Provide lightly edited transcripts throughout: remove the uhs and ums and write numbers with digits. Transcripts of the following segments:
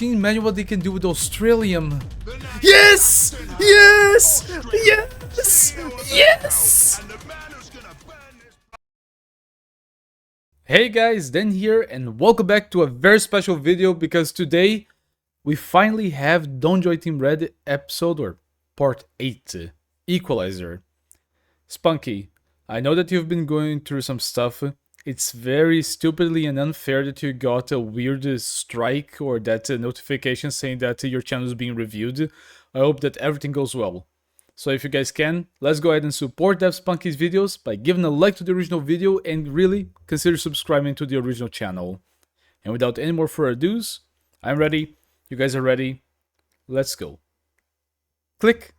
Can you imagine what they can do with Australium? Yes! Yes! Yes! Yes! Hey guys, Dan here and welcome back to a very special video because today we finally have Don't Joy Team Red episode or part 8, Equalizer. Spunky, I know that you've been going through some stuff. It's very stupidly and unfair that you got a weird strike or that notification saying that your channel is being reviewed. I hope that everything goes well. So if you guys can, let's go ahead and support Dev Spunky's videos by giving a like to the original video and really consider subscribing to the original channel. And without any more further ado, I'm ready, you guys are ready, let's go. Click.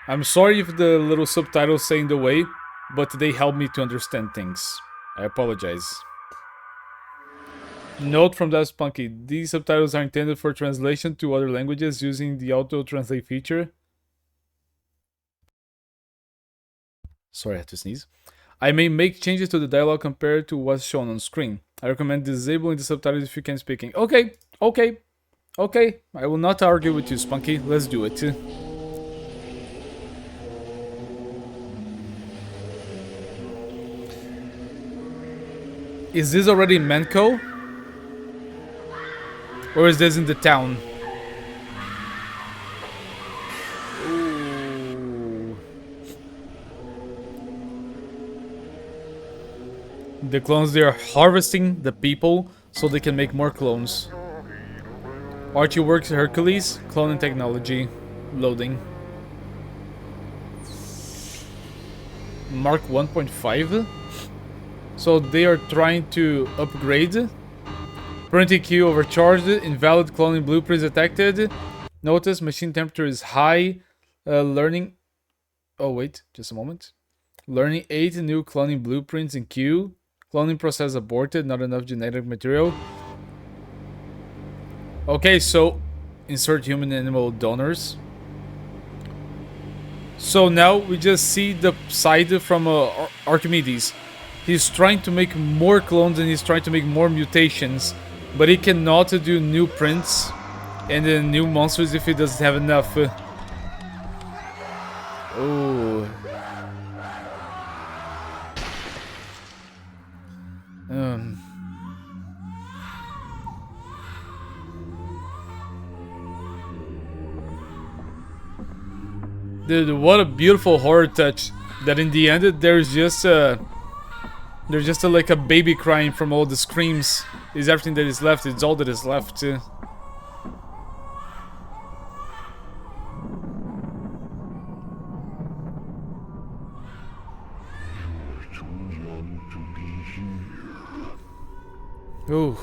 I'm sorry if the little subtitles say in the way, but they help me to understand things. I apologize. Note from that Spunky, these subtitles are intended for translation to other languages using the auto-translate feature. Sorry, I had to sneeze. I may make changes to the dialogue compared to what's shown on screen. I recommend disabling the subtitles if you can speaking. Okay. I will not argue with you, Spunky. Let's do it. Is this already Menko? Or is this in the town? Ooh. The clones, they are harvesting the people so they can make more clones. Archie works Hercules, cloning technology, loading. Mark 1.5. So they are trying to upgrade. Printing queue overcharged. Invalid cloning blueprints detected. Notice machine temperature is high. Learning. Oh wait, just a moment. Learning 8 new cloning blueprints in queue. Cloning process aborted. Not enough genetic material. Okay, so insert human animal donors. So now we just see the side from Archimedes. He's trying to make more clones and he's trying to make more mutations, but he cannot do new prints and new monsters if he doesn't have enough. Oh. Dude, what a beautiful horror touch that in the end there's just like a baby crying from all the screams. Is everything that is left. It's all that is left. Ooh.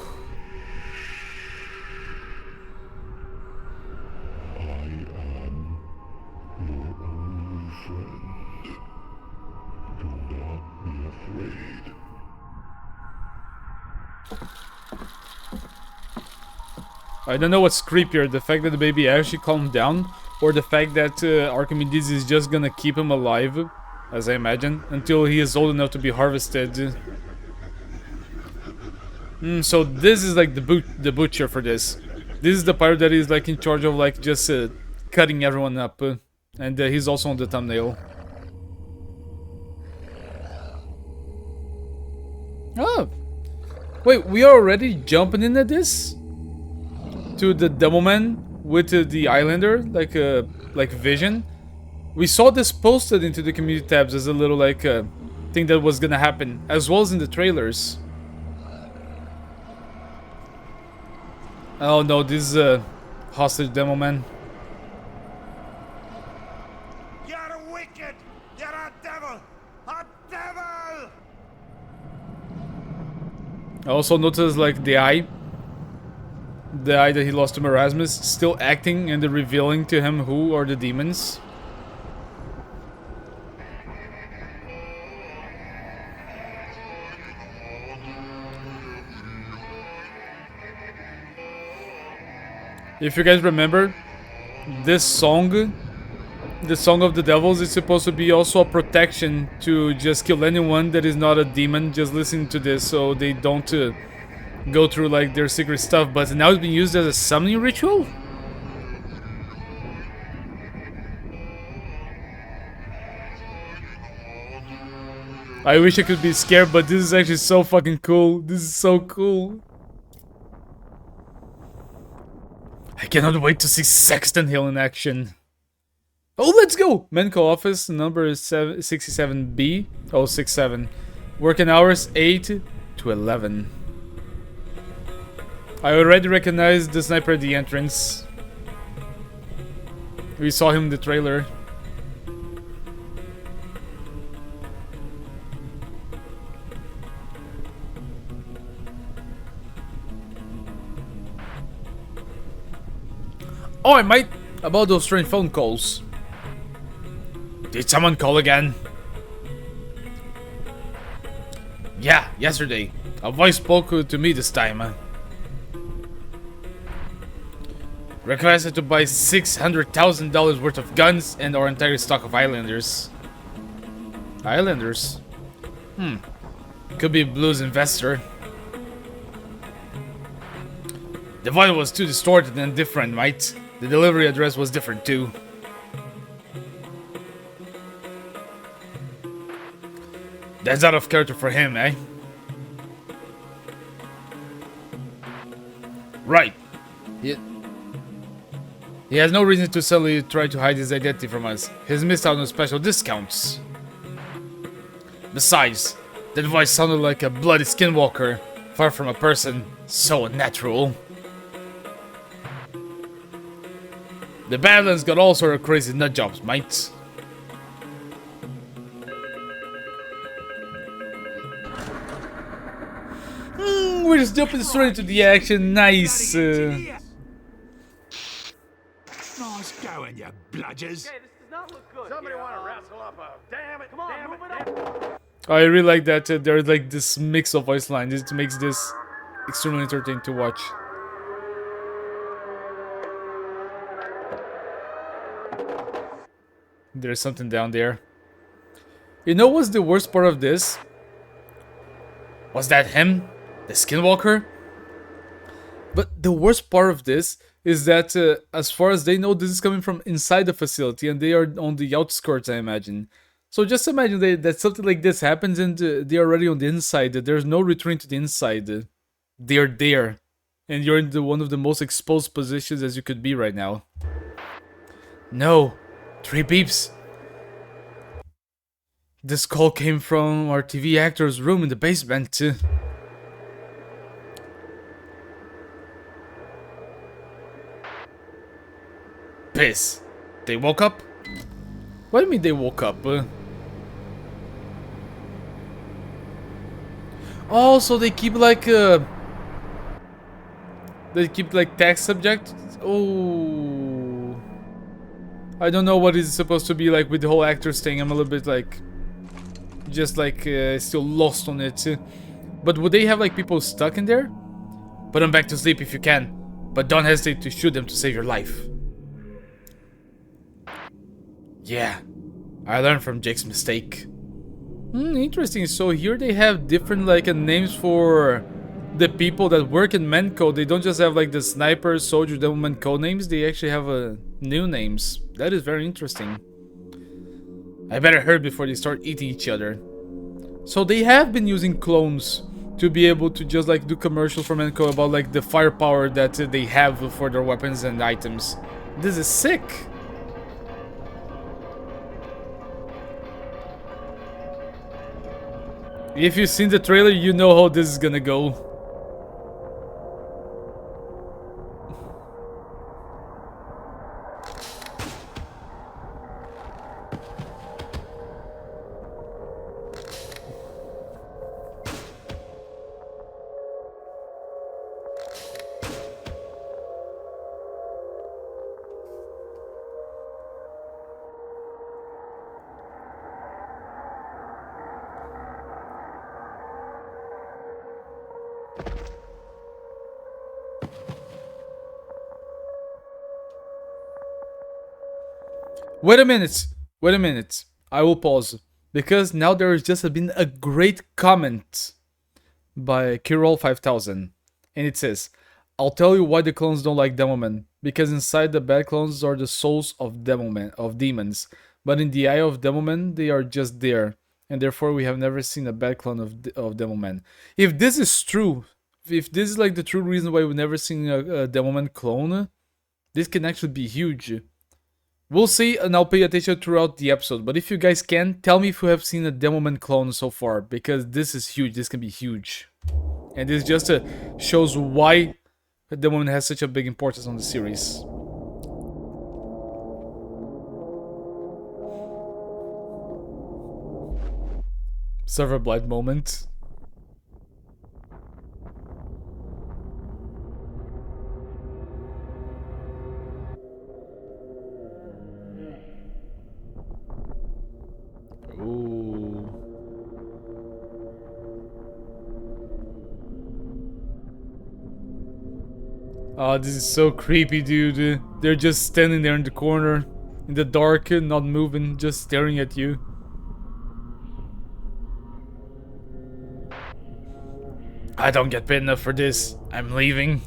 I don't know what's creepier, the fact that the baby actually calmed down, or the fact that Archimedes is just gonna keep him alive, as I imagine, until he is old enough to be harvested. So this is like the butcher for this. This is the pirate that is like in charge of like just cutting everyone up, and he's also on the thumbnail. Oh, wait, we are already jumping into this? To the Demoman with the Islander, like Vision. We saw this posted into the community tabs as a little like thing that was gonna happen, as well as in the trailers. Oh no, this is hostage Demoman. You're wicked! You're a devil! A devil! I also noticed like the eye that he lost to Marasmus, still acting and revealing to him who are the demons. If you guys remember, this song the Song of the Devils is supposed to be also a protection to just kill anyone that is not a demon just listening to this, so they don't go through like their secret stuff. But now it's being used as a summoning ritual? I wish I could be scared, but this is actually so fucking cool. This is so cool. I cannot wait to see Sexton Hill in action. Oh, let's go! Menco office number is 67B. Oh, 67. Working hours 8 to 11. I already recognized the sniper at the entrance. We saw him in the trailer. Oh, I might. About those strange phone calls. Did someone call again? Yeah, yesterday. A voice spoke to me this time. Requested to buy $600,000 worth of guns and our entire stock of Islanders. Islanders? Could be a blues investor. The voice was too distorted and different, right? The delivery address was different too. That's out of character for him, eh? Right. He has no reason to suddenly try to hide his identity from us. He's missed out on special discounts. Besides, that voice sounded like a bloody skinwalker, far from a person so unnatural. The Badlands got all sort of crazy nut jobs, mates. We're just jumping straight into the action. Nice. Nice going, you bludgers. Hey, this does not look good. Somebody want to wrestle up a damn it, Come on, damn it, move it damn up. I really like that there's like this mix of voice lines. It makes this extremely entertaining to watch. There's something down there. You know what's the worst part of this? Was that him? The Skinwalker? But the worst part of this is that as far as they know, this is coming from inside the facility and they are on the outskirts, I imagine. So just imagine that something like this happens and they're already on the inside. There's no return to the inside. They're there. And you're in one of the most exposed positions as you could be right now. No. 3 beeps. This call came from our TV actor's room in the basement. Piss. They woke up? What do you mean they woke up? Oh, so they keep like tax subject? Oh, I don't know what is supposed to be like with the whole actors thing. I'm a little bit like just like still lost on it. But would they have like people stuck in there? Put them back to sleep if you can, but don't hesitate to shoot them to save your life. Yeah, I learned from Jake's mistake. Interesting. So here they have different like names for the people that work in Menco. They don't just have like the sniper, soldier, devilman code names. They actually have new names. That is very interesting. I better hurry before they start eating each other. So they have been using clones to be able to just like do commercials for Menco about like the firepower that they have for their weapons and items. This is sick. If you've seen the trailer, you know how this is gonna go. Wait a minute. Wait a minute. I will pause. Because now there has just been a great comment by Kirol5000. And it says, I'll tell you why the clones don't like Demoman. Because inside the bad clones are the souls of demons. But in the eye of Demoman, they are just there. And therefore we have never seen a bad clone of Demoman. If this is true, if this is like the true reason why we've never seen a Demoman clone, this can actually be huge. We'll see, and I'll pay attention throughout the episode. But if you guys can, tell me if you have seen a Demoman clone so far, because this is huge. This can be huge. And this just shows why Demoman has such a big importance on the series. Server blind moment. Ooh. Oh, this is so creepy, dude. They're just standing there in the corner, in the dark, not moving, just staring at you. I don't get paid enough for this. I'm leaving.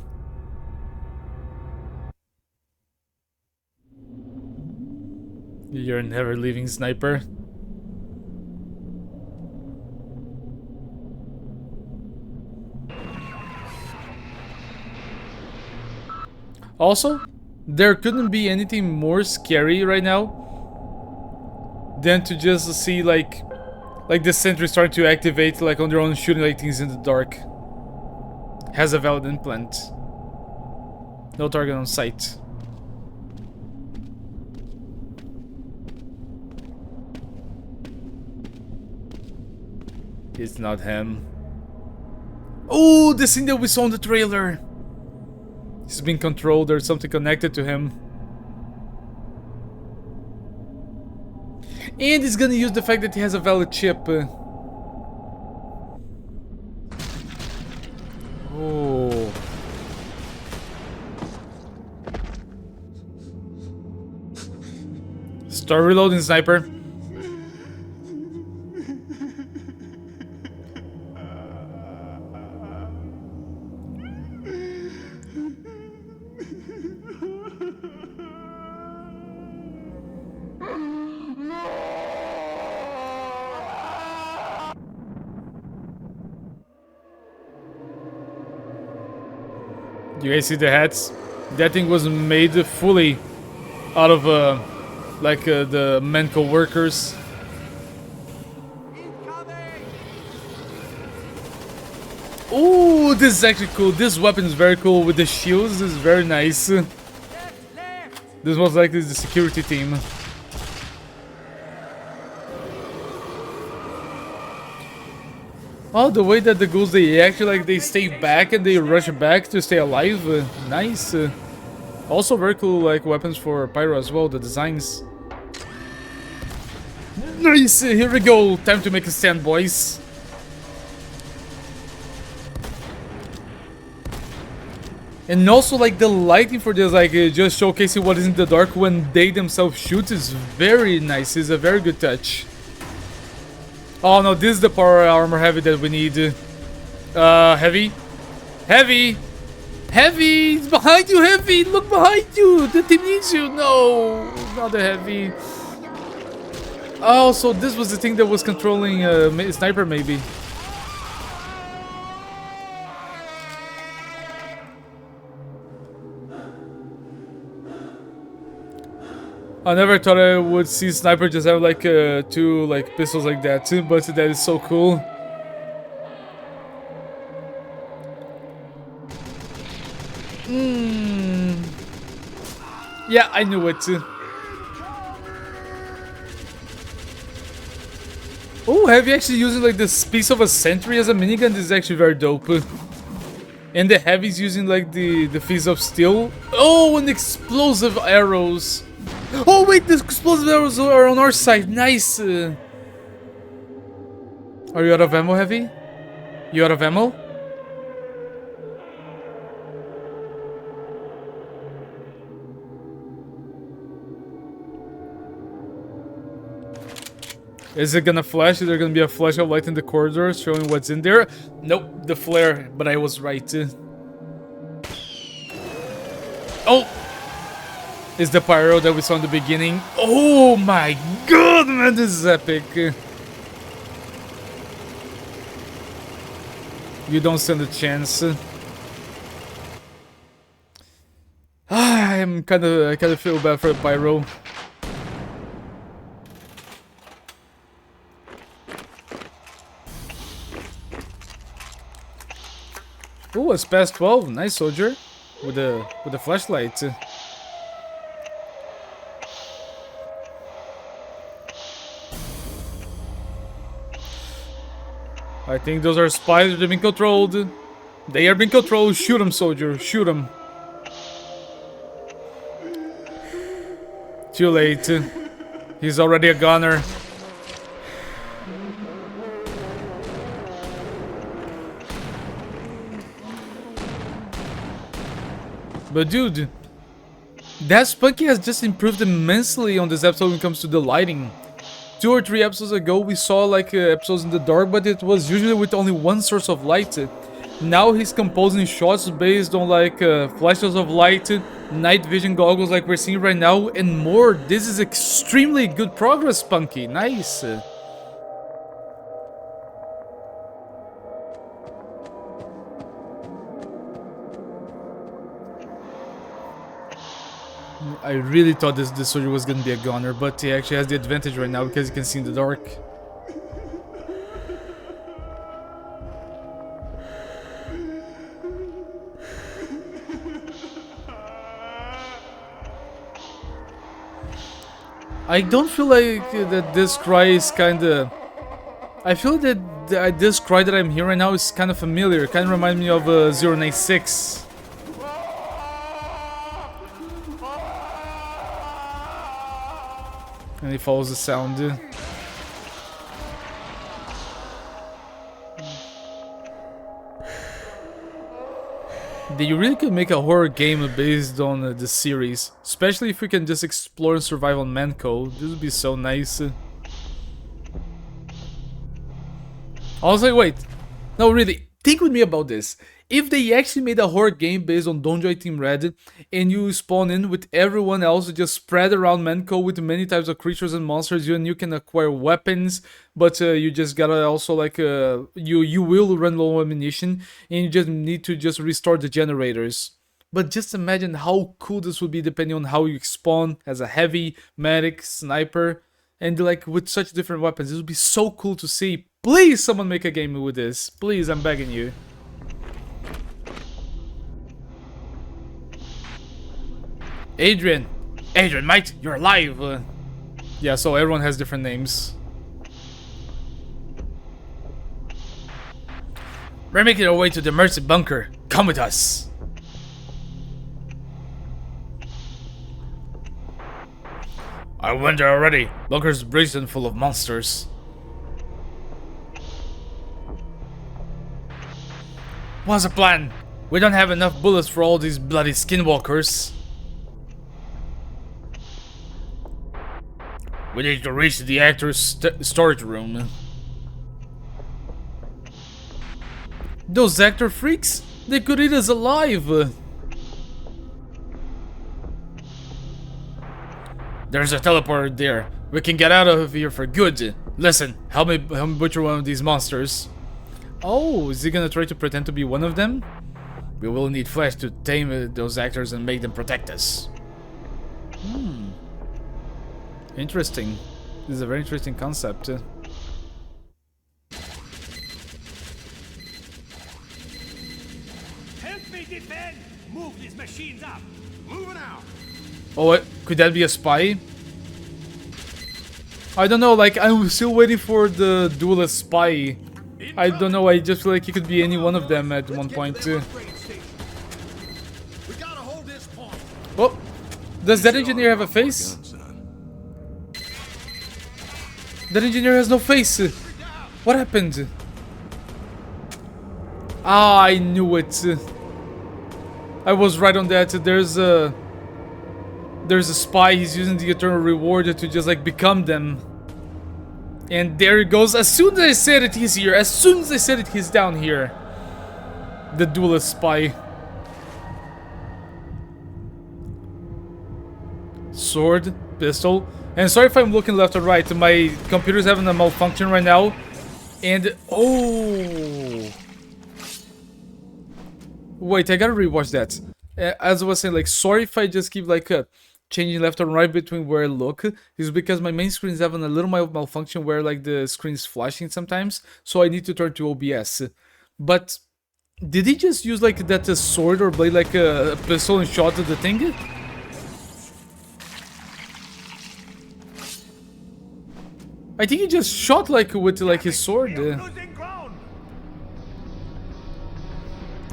You're never leaving, sniper. Also, there couldn't be anything more scary right now than to just see like the sentry starting to activate like on their own, shooting like things in the dark. Has a valid implant. No target on sight. It's not him. Oh, the scene that we saw in the trailer. He's being controlled. There's something connected to him. And he's gonna use the fact that he has a valid chip. Oh. Start reloading, sniper. You guys see the hats? That thing was made fully out of the Menko workers. Ooh, this is actually cool. This weapon is very cool with the shields. This is very nice. This was like the security team. Oh, the way that the ghouls, they actually like they stay back and they rush back to stay alive. Nice. Also very cool like weapons for Pyro as well, the designs. Nice, here we go. Time to make a stand, boys. And also like the lighting for this, like just showcasing what is in the dark when they themselves shoot is very nice. It's a very good touch. Oh no, this is the power armor heavy that we need. Heavy? Heavy! Heavy! It's behind you, Heavy! Look behind you! The team needs you! No! Not the Heavy. Oh, so this was the thing that was controlling Sniper, maybe. I never thought I would see Sniper just have like two like pistols like that too, but that is so cool. Yeah, I knew it too. Oh, Heavy actually using like this piece of a sentry as a minigun. This is actually very dope. And the Heavy's using like the piece of steel. Oh, and explosive arrows. Oh wait, the explosive arrows are on our side. Nice. Are you out of ammo, Heavy? You out of ammo? Is it gonna flash? Is there gonna be a flash of light in the corridor showing what's in there? Nope, the flare, but I was right. Oh! It's the pyro that we saw in the beginning. Oh my god, man, this is epic. You don't stand a chance. I kind of feel bad for the pyro. Oh, it's past 12. Nice, soldier, with the flashlight. I think those are spies that are being controlled. They are being controlled. Shoot them, soldier. Shoot them. Too late. He's already a gunner. But dude, that Spunky has just improved immensely on this episode when it comes to the lighting. 2 or 3 episodes ago we saw like episodes in the dark, but it was usually with only one source of light. Now he's composing shots based on like flashes of light, night vision goggles like we're seeing right now, and more. This is extremely good progress, Spunky. Nice. I really thought this soldier was gonna be a gunner, but he actually has the advantage right now because he can see in the dark. I don't feel like that this cry is kinda... I feel that this cry that I'm hearing right now is kind of familiar. It kind of reminds me of 096. And he follows the sound. You really could make a horror game based on the series, especially if we can just explore and survive on Manco. This would be so nice. Also, wait, no, really, think with me about this. If they actually made a horror game based on Don't Join Team Red, and you spawn in with everyone else just spread around Manco with many types of creatures and monsters, and you can acquire weapons, but you just gotta also like you will run low on ammunition, and you just need to just restore the generators. But just imagine how cool this would be depending on how you spawn as a heavy, medic, sniper, and like with such different weapons. This would be so cool to see. Please, someone make a game with this. Please, I'm begging you. Adrian, mate, you're alive. Yeah, so everyone has different names. We're making our way to the Mercy Bunker. Come with us. I went there already. Bunker's brazen full of monsters. What's the plan? We don't have enough bullets for all these bloody skinwalkers. We need to reach the actor's storage room. Those actor freaks? They could eat us alive! There's a teleporter there. We can get out of here for good. Listen, help me butcher one of these monsters. Oh, is he gonna try to pretend to be one of them? We will need flesh to tame those actors and make them protect us. Interesting. This is a very interesting concept. Help me defend! Move these machines up! Moving out! Oh, could that be a spy? I don't know, like, I'm still waiting for the duelist spy. I don't know, I just feel like it could be any one of them at one point. Oh, does that engineer have a face? That engineer has no face. What happened? Ah, I knew it. I was right on that. There's a spy. He's using the eternal reward to just like become them. And there it goes. As soon as I said it, he's here. As soon as I said it, he's down here. The duelist spy. Sword, pistol. And sorry if I'm looking left or right. My computer's having a malfunction right now. And oh, wait, I gotta rewatch that. As I was saying, like, sorry if I just keep like changing left and right between where I look. It's because my main screen is having a little malfunction where like the screen's flashing sometimes. So I need to turn to OBS. But did he just use like that sword or blade like a pistol and shot at the thing? I think he just shot like with like his sword.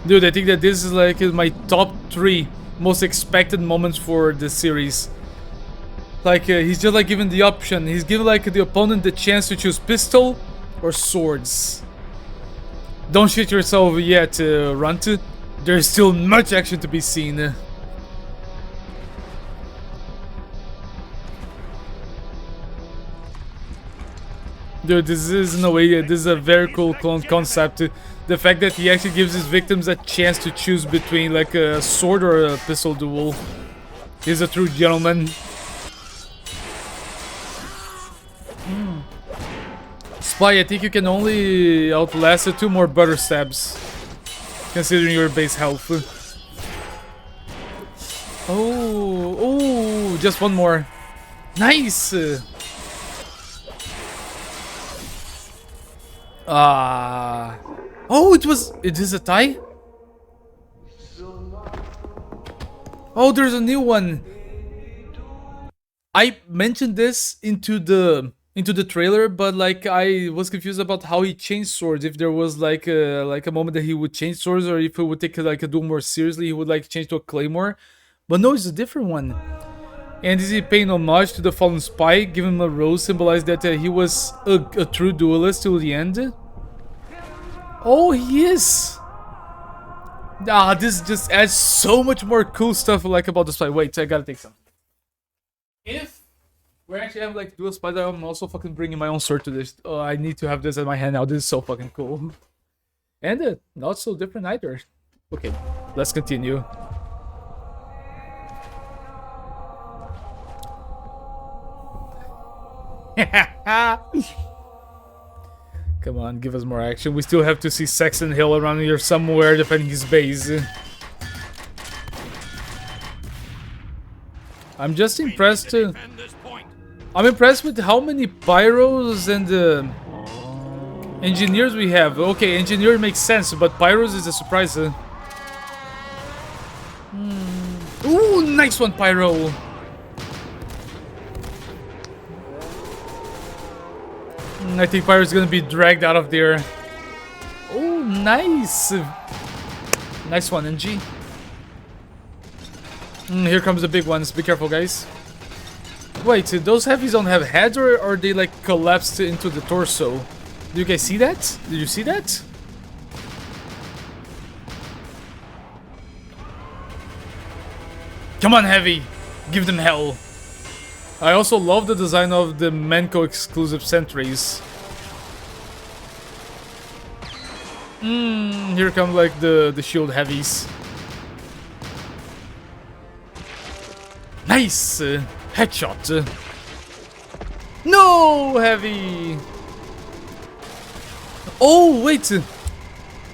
Dude, I think that this is like my top 3 most expected moments for the series. Like he's just like giving the option. He's giving like the opponent the chance to choose pistol or swords. Don't shit yourself yet, Runt. There's still much action to be seen. Dude, this is in a way, this is a very cool concept. The fact that he actually gives his victims a chance to choose between like a sword or a pistol duel. He's a true gentleman. Spy, I think you can only outlast 2 more butter stabs, considering your base health. Oh, just 1 more. Nice! Oh, it is a tie? Oh, there's a new one. I mentioned this into the trailer, but like I was confused about how he changed swords. If there was like a moment that he would change swords, or if he would take like a duel more seriously, he would like change to a claymore. But no, it's a different one. And is he paying homage to the fallen spy? Give him a rose, symbolize that he was a true duelist till the end. Oh, he is. This just adds so much more cool stuff like about the spy. Wait, I gotta take some. If we actually have like dual spider, I'm also fucking bringing my own sword to this. Oh, I need to have this in my hand now. This is so fucking cool. And not so different either. Okay, let's continue. Come on, give us more action. We still have to see Saxon Hill around here somewhere defending his base. I'm just impressed. I'm impressed with how many pyros and engineers we have. Okay, engineer makes sense, but pyros is a surprise. Ooh, nice one, pyro. I think pyro's gonna be dragged out of there. Oh, nice. Nice one, NG. Here comes the big ones. Be careful, guys. Wait, those heavies don't have heads, or are they like collapsed into the torso? Do you guys see that? Did you see that? Come on, heavy. Give them hell. I also love the design of the Menko exclusive sentries. Here come like the shield heavies. Nice! Headshot. No, heavy! Oh, wait!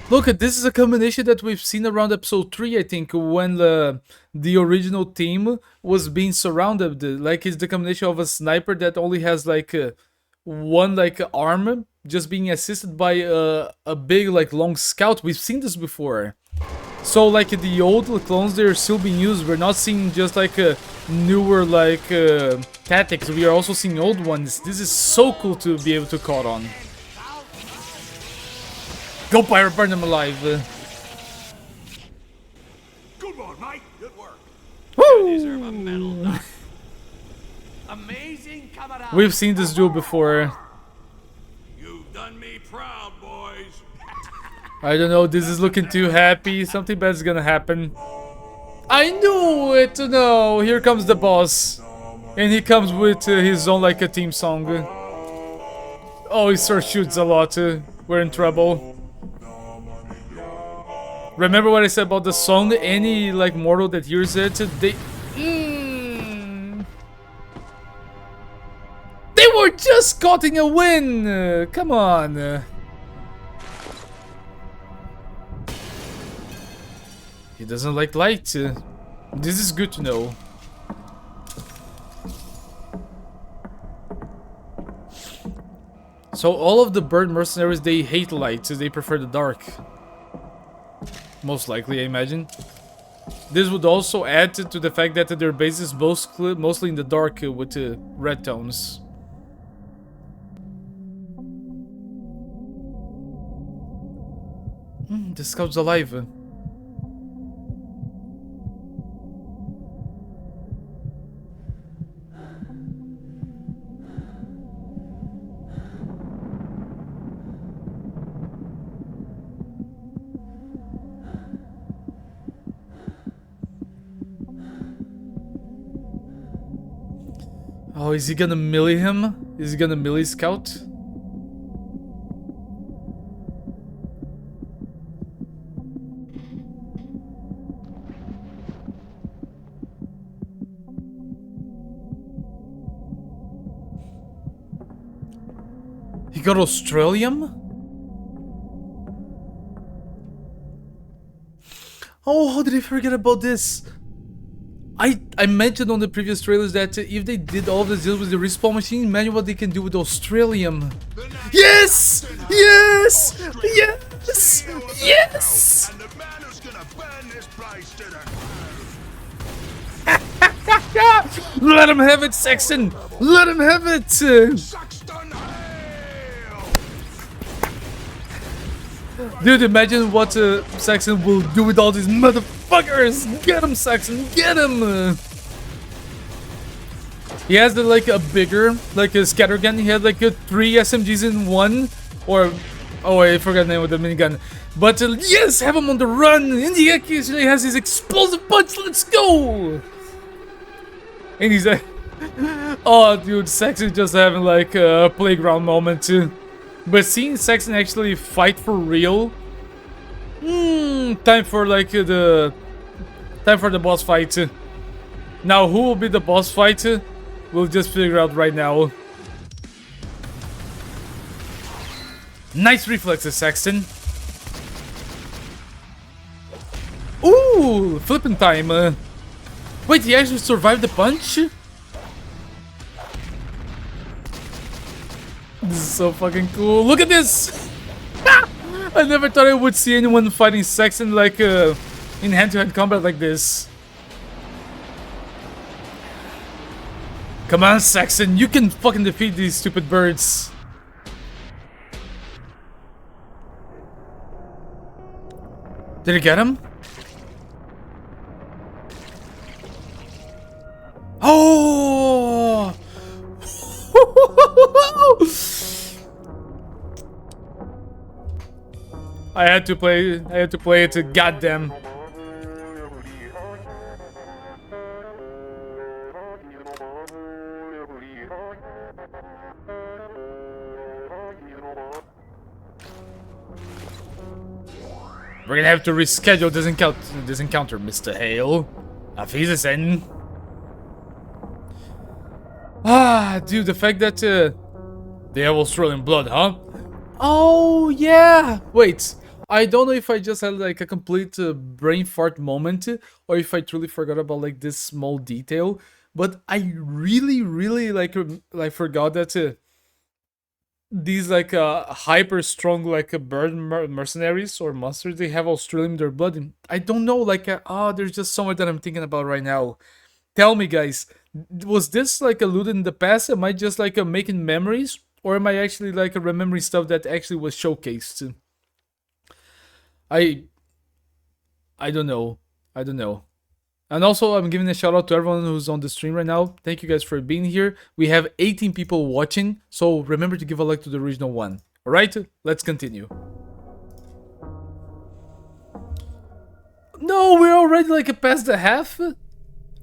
Look, this is a combination that we've seen around episode 3, I think, when the original team was being surrounded. Like, it's the combination of a sniper that only has, like, one, like, arm, just being assisted by a big, like, long scout. We've seen this before. So, like, the old clones, they're still being used. We're not seeing just, like, newer, like, tactics. We are also seeing old ones. This is so cool to be able to caught on. Go, pirate, burn them alive. Good one, mate. Good work. Woo! You deserve a medal. Amazing camaraderie. We've seen this duel before. You've done me proud, boys. I don't know, this is looking too happy. Something bad's gonna happen. I knew it! No, here comes the boss. And he comes with his own, like, a theme song. Oh, he sure shoots a lot. We're in trouble. Remember what I said about the song? Any like mortal that hears it, they they were just cutting a win. Come on. He doesn't like light. This is good to know. So all of the bird mercenaries, they hate light, so they prefer the dark. Most likely, I imagine. This would also add to the fact that their base is mostly in the dark with red tones. The scout's alive. Oh, is he gonna melee him? Is he gonna melee scout? He got Australium? Oh, how did I forget about this? I mentioned on the previous trailers that if they did all of the deals with the respawn machine, imagine what they can do with Australium. Yes! Yes! Yes! Yes! And the man who's gonna burn this place to the Let him have it, Saxon! Let him have it! Saxton Hale! Dude, imagine what Saxon will do with all these motherfuckers! Get him, Saxon! Get him! He has like a bigger, like a scattergun. He had like 3 SMGs in one, or oh, I forgot the name of the minigun. But yes, have him on the run. And he actually has his explosive punch. Let's go! And he's like, oh, dude, Saxon just having like a playground moment too. But seeing Saxon actually fight for real, time for like the boss fight. Now, who will be the boss fight? We'll just figure out right now. Nice reflexes, Saxon. Ooh, flipping time. Wait, he actually survived the punch? This is so fucking cool. Look at this! I never thought I would see anyone fighting Saxon like in hand-to-hand combat like this. Come on, Saxon, you can fucking defeat these stupid birds. Did he get him? Oh! I had to play it, goddamn. We're gonna have to reschedule this encounter, Mr. Hale. Auf Wiedersehen. Ah, dude, the fact that they have Australian blood, huh? Oh, yeah. Wait, I don't know if I just had like a complete brain fart moment or if I truly forgot about like this small detail. But I really like forgot that these like hyper strong like bird mercenaries or monsters, they have Australian in their blood. And I don't know, like there's just so much that I'm thinking about right now. Tell me, guys, was this like alluded in the past? Am I just like making memories, or am I actually like remembering stuff that actually was showcased? I don't know. I don't know. And also, I'm giving a shout out to everyone who's on the stream right now. Thank you guys for being here. We have 18 people watching, so remember to give a like to the original one. All right, let's continue. No, we're already like past the half.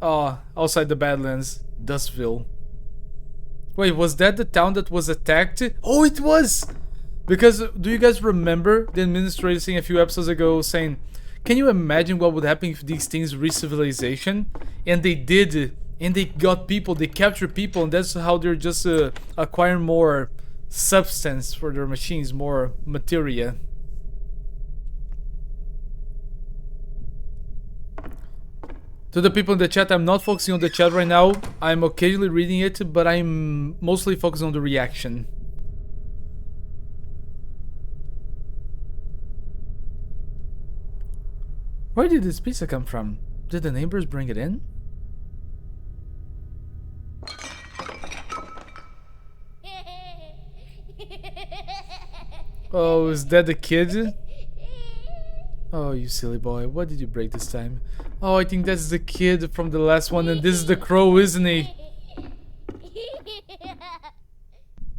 Oh, outside the Badlands, Dustville. Wait, was that the town that was attacked? Oh, it was! Because, do you guys remember the administrator saying a few episodes ago saying, can you imagine what would happen if these things reach civilization? And they did, and they got people, they captured people, and that's how they're just acquiring more substance for their machines, more materia. To the people in the chat, I'm not focusing on the chat right now. I'm occasionally reading it, but I'm mostly focusing on the reaction. Where did this pizza come from? Did the neighbors bring it in? Oh, is that the kid? Oh, you silly boy. What did you break this time? Oh, I think that's the kid from the last one, and this is the crow, isn't he?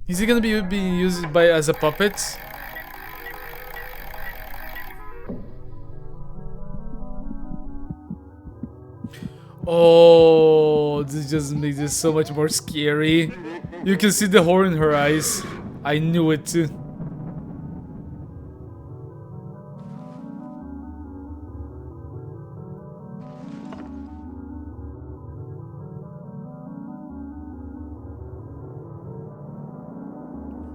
Is he gonna be being used as a puppet? Oh, this just makes this so much more scary. You can see the horror in her eyes. I knew it too.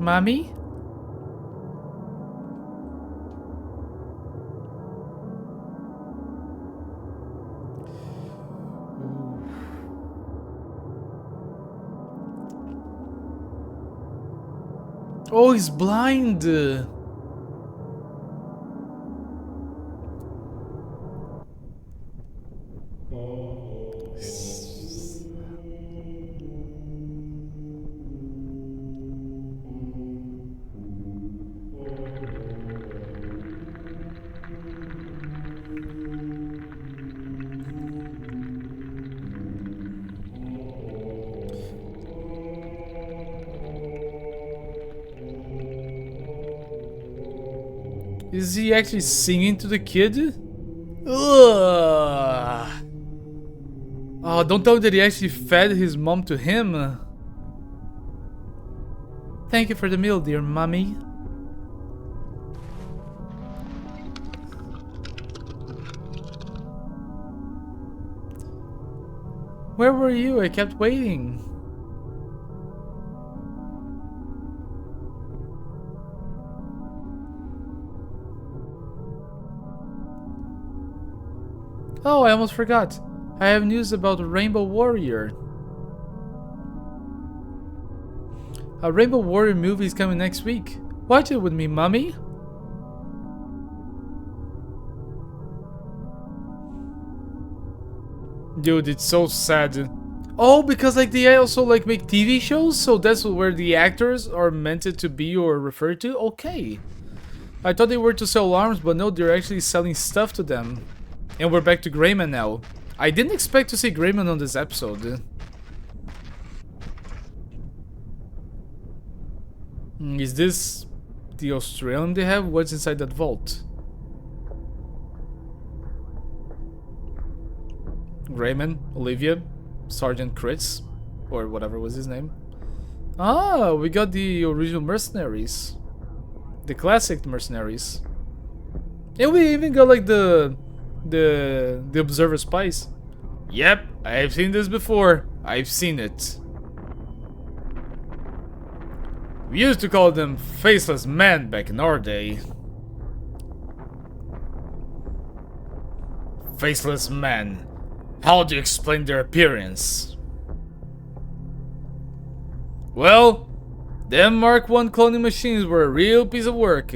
Mommy? Oh, he's blind. Is he actually singing to the kid? Ugh. Oh, don't tell me that he actually fed his mom to him. Thank you for the meal, dear mommy. Where were you? I kept waiting. Oh, I almost forgot. I have news about Rainbow Warrior. A Rainbow Warrior movie is coming next week. Watch it with me, mommy. Dude, it's so sad. Oh, because like they also like make TV shows, so that's where the actors are meant to be or referred to? Okay. I thought they were to sell arms, but no, they're actually selling stuff to them. And we're back to Greyman now. I didn't expect to see Greyman on this episode. Is this the Australian they have? What's inside that vault? Greyman, Olivia, Sergeant Kritz, or whatever was his name. Ah, we got the original mercenaries. The classic mercenaries. And we even got like the Observer Spies. Yep, I've seen this before. I've seen it. We used to call them faceless men back in our day. Faceless men. How do you explain their appearance? Well, them Mark I cloning machines were a real piece of work.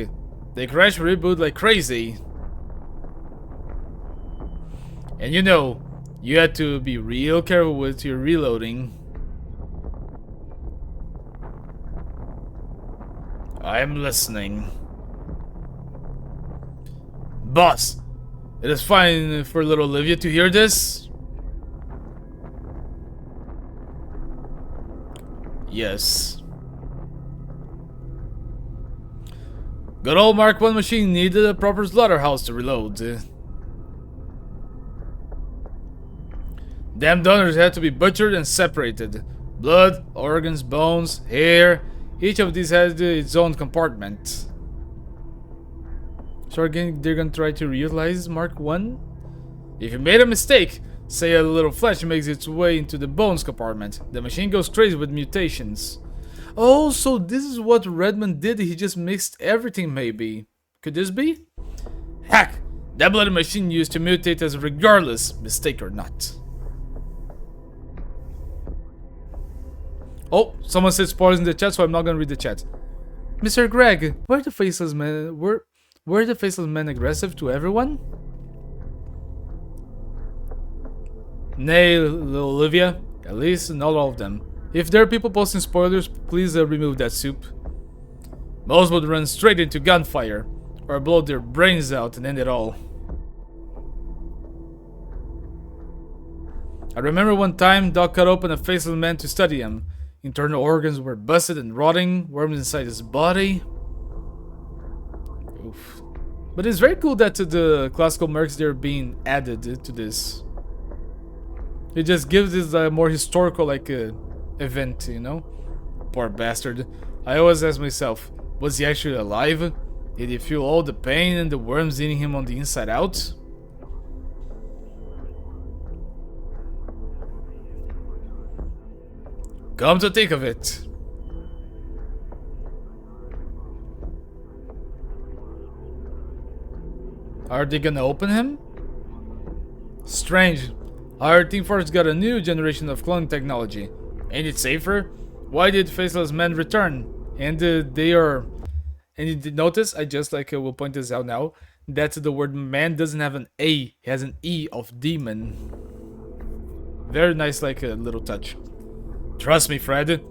They crash reboot like crazy. And you know, you had to be real careful with your reloading. I'm listening. Boss, it is fine for little Olivia to hear this. Yes. Good old Mark I machine needed a proper slaughterhouse to reload. Damn donors had to be butchered and separated. Blood, organs, bones, hair. Each of these has its own compartment. So again, they're gonna try to reutilize Mark 1. If you made a mistake, say a little flesh makes its way into the bones compartment, the machine goes crazy with mutations. Oh, so this is what Redmond did, he just mixed everything maybe. Could this be? Heck, that bloody machine used to mutate us regardless, mistake or not. Oh, someone said spoilers in the chat, so I'm not gonna read the chat. Mr. Greg, were the faceless men aggressive to everyone? Nay, Olivia. At least not all of them. If there are people posting spoilers, please remove that soup. Most would run straight into gunfire, or blow their brains out and end it all. I remember one time Doc cut open a faceless man to study him. Internal organs were busted and rotting, worms inside his body. Oof. But it's very cool that the classical mercs, they're being added to this. It just gives this a more historical event, you know? Poor bastard. I always ask myself, was he actually alive? Did he feel all the pain and the worms eating him on the inside out? Come to think of it. Are they gonna open him? Strange. Our Team Force got a new generation of cloning technology. Ain't it safer? Why did Faceless Men return? And they are... And you did notice, I just will point this out now, that the word man doesn't have an A, it has an E of demon. Very nice little touch. Trust me, Fred,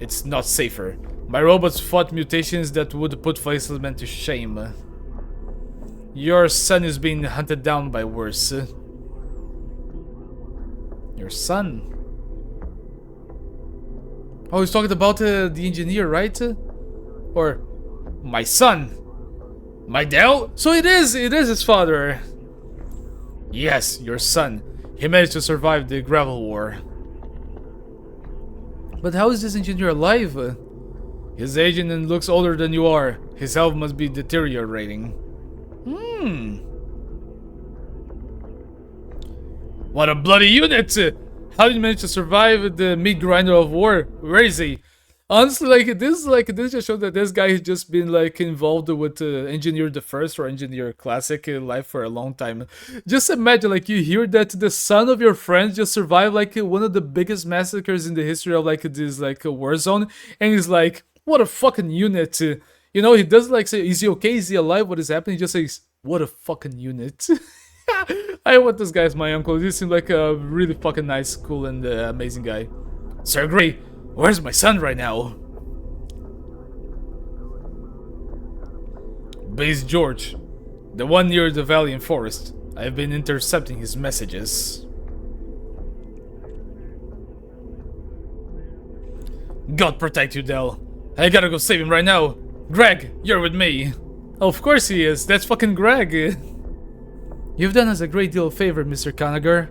it's not safer. My robots fought mutations that would put Faceless Men to shame. Your son is being hunted down by worse. Your son? Oh, he's talking about the engineer, right? Or my son? My Dell? So it is his father. Yes, your son. He managed to survive the gravel war. But how is this engineer alive? He's aging and looks older than you are. His health must be deteriorating. What a bloody unit! How did he manage to survive the meat grinder of war? Where is he? Honestly, this just shows that this guy has just been involved with Engineer the First or Engineer Classic life for a long time. Just imagine you hear that the son of your friend just survived one of the biggest massacres in the history of this war zone, and he's like, what a fucking unit. You know, he doesn't say, is he okay? Is he alive? What is happening? He just says, what a fucking unit. I want this guy as my uncle. He seems like a really fucking nice, cool, and amazing guy. Sir Gray, where's my son right now? Base George, the one near the valley and forest. I have been intercepting his messages. God protect you, Dell. I gotta go save him right now. Greg, you're with me. Oh, of course he is. That's fucking Greg. You've done us a great deal of favor, Mr. Conager.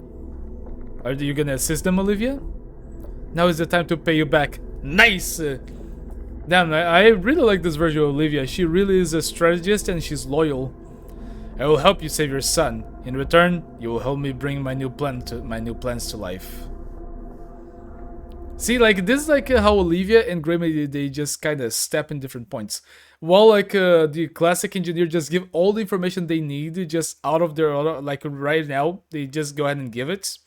Are you gonna assist them, Olivia? Now is the time to pay you back. Nice! Damn, I really like this version of Olivia. She really is a strategist and she's loyal. I will help you save your son. In return, you will help me bring my new plans to life. See, this is how Olivia and Gray, they just kind of step in different points. While the classic engineer just give all the information they need just out of their right now, they just go ahead and give it.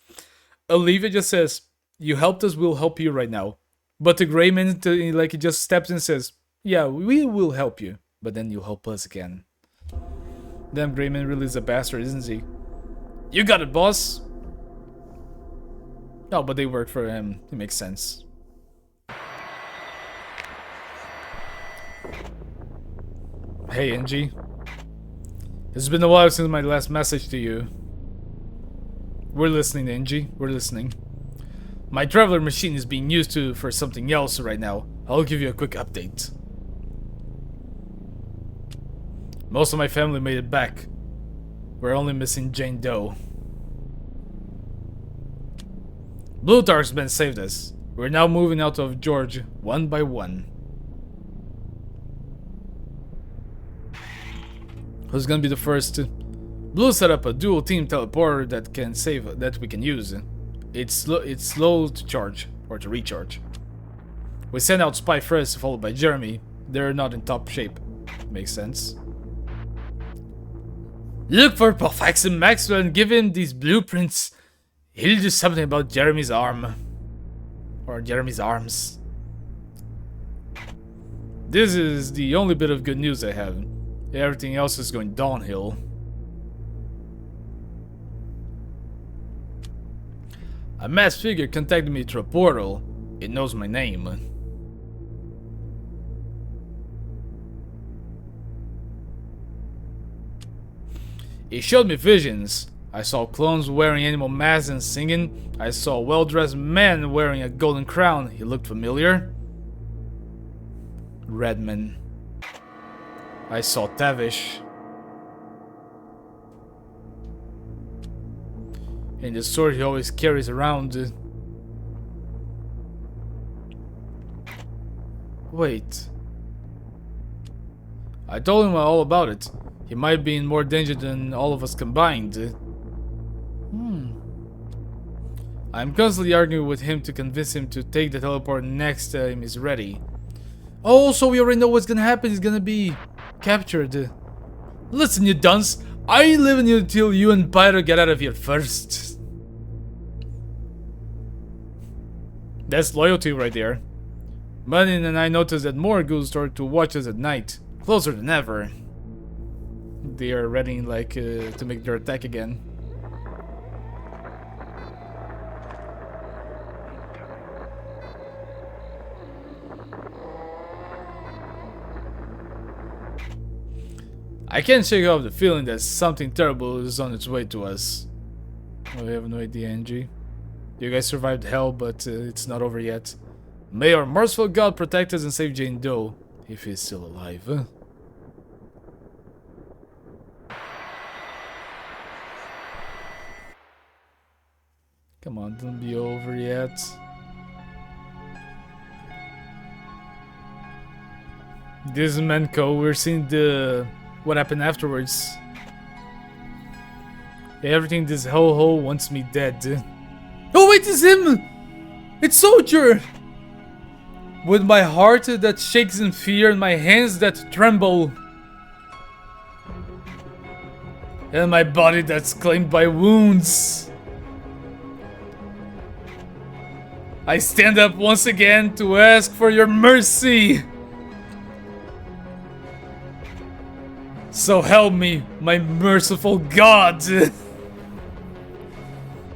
Olivia just says, "You helped us, we'll help you right now." But the Grayman he just steps in and says, "Yeah, we will help you, but then you'll help us again." Damn, Grayman really is a bastard, isn't he? You got it, boss. No, but they work for him. It makes sense. Hey, Angie. It's been a while since my last message to you. We're listening, Angie. We're listening. My traveler machine is being used for something else right now. I'll give you a quick update. Most of my family made it back. We're only missing Jane Doe. Blue Dark's been saved us. We're now moving out of George, one by one. Who's gonna be the first? Blue set up a dual team teleporter that we can use. It's slow to charge or to recharge. We send out Spy first, followed by Jeremy. They're not in top shape. Makes sense. Look for Professor Maxwell and give him these blueprints. He'll do something about Jeremy's arm. Or Jeremy's arms. This is the only bit of good news I have. Everything else is going downhill. A masked figure contacted me through a portal. It knows my name. It showed me visions. I saw clones wearing animal masks and singing. I saw a well-dressed man wearing a golden crown. He looked familiar. Redman. I saw Tavish. And the sword he always carries around. Wait. I told him all about it. He might be in more danger than all of us combined. I'm constantly arguing with him to convince him to take the teleport next time he's ready. Oh, so we already know what's gonna happen. He's gonna be captured. Listen, you dunce. I ain't leaving you until you and Pyro get out of here first. That's loyalty right there. Manin and I noticed that more ghouls started to watch us at night. Closer than ever. They are ready to make their attack again. I can't shake off the feeling that something terrible is on its way to us. Oh, we have no idea, Angie. You guys survived hell, but it's not over yet. May our merciful God protect us and save Jane Doe, if he's still alive. Come on, don't be over yet. This is Menko. We're seeing what happened afterwards. Everything this ho-ho wants me dead. Oh wait, it's him! It's Soldier! With my heart that shakes in fear and my hands that tremble. And my body that's claimed by wounds. I stand up once again to ask for your mercy. So help me, my merciful God.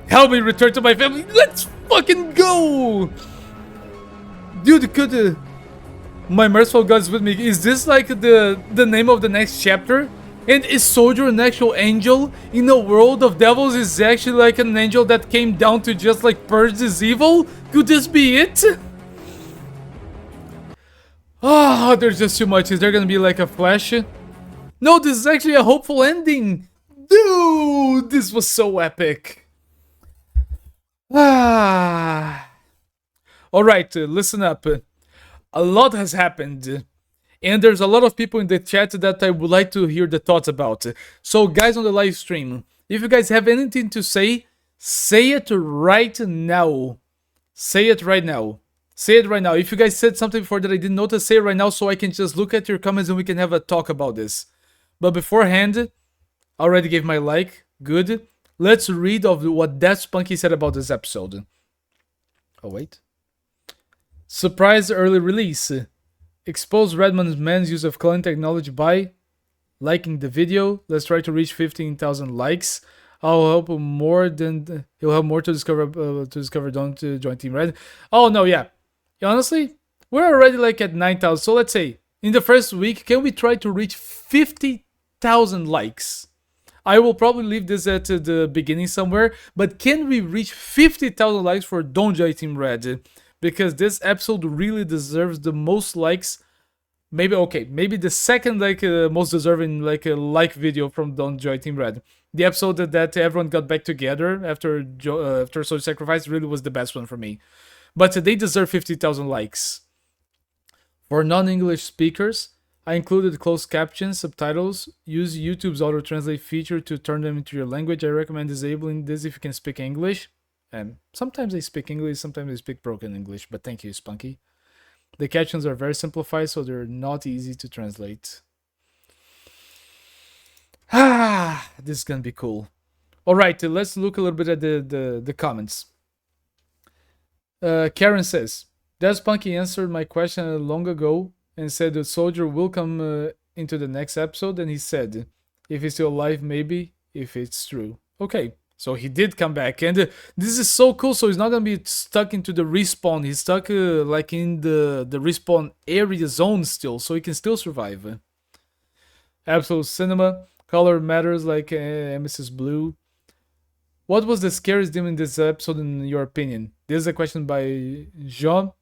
Help me return to my family. Let's fucking go. Dude, my merciful God is with me. Is this like the name of the next chapter? And is Soldier an actual angel in a world of devils? Is actually like an angel that came down to just like purge this evil? Could this be it? Oh, there's just too much. Is there gonna be like a flash? No, this is actually a hopeful ending. Dude, this was so epic. Alright, listen up. A lot has happened. And there's a lot of people in the chat that I would like to hear the thoughts about. So guys on the live stream, if you guys have anything to say, say it right now. Say it right now. Say it right now. If you guys said something before that I didn't notice, say it right now so I can just look at your comments and we can have a talk about this. But beforehand, I already gave my like. Good. Let's read of what that Spunky said about this episode. Oh, wait. Surprise early release. Expose Redman's man's use of cloning technology by liking the video. Let's try to reach 15,000 likes. I'll help more than he'll have more to discover. Don't join Team Red. Oh no, yeah. Honestly, we're already like at 9,000. So let's say in the first week, can we try to reach 50,000 likes? I will probably leave this at the beginning somewhere. But can we reach 50,000 likes for Don't Join Team Red? Because this episode really deserves the most likes. Maybe the second most deserving like video from Don't Join Team Red. The episode that everyone got back together after Soul Sacrifice really was the best one for me. but they deserve 50,000 likes. For non-English speakers, I included closed captions, subtitles. Use YouTube's auto-translate feature to turn them into your language. I recommend disabling this if you can speak English. And sometimes I speak English, sometimes I speak broken English, but thank you, Spunky. The captions are very simplified, so they're not easy to translate. This is gonna be cool. All right, let's look a little bit at the comments. Karen says, "That Spunky answered my question long ago and said the soldier will come into the next episode." And he said, if he's still alive, maybe, if it's true. Okay, so he did come back, and this is so cool. So he's not gonna be stuck into the respawn. He's stuck like in the respawn area zone still, so he can still survive. Absolute cinema. Color matters like Mrs. Blue. What was the scariest demon in this episode in your opinion? This is a question by Jean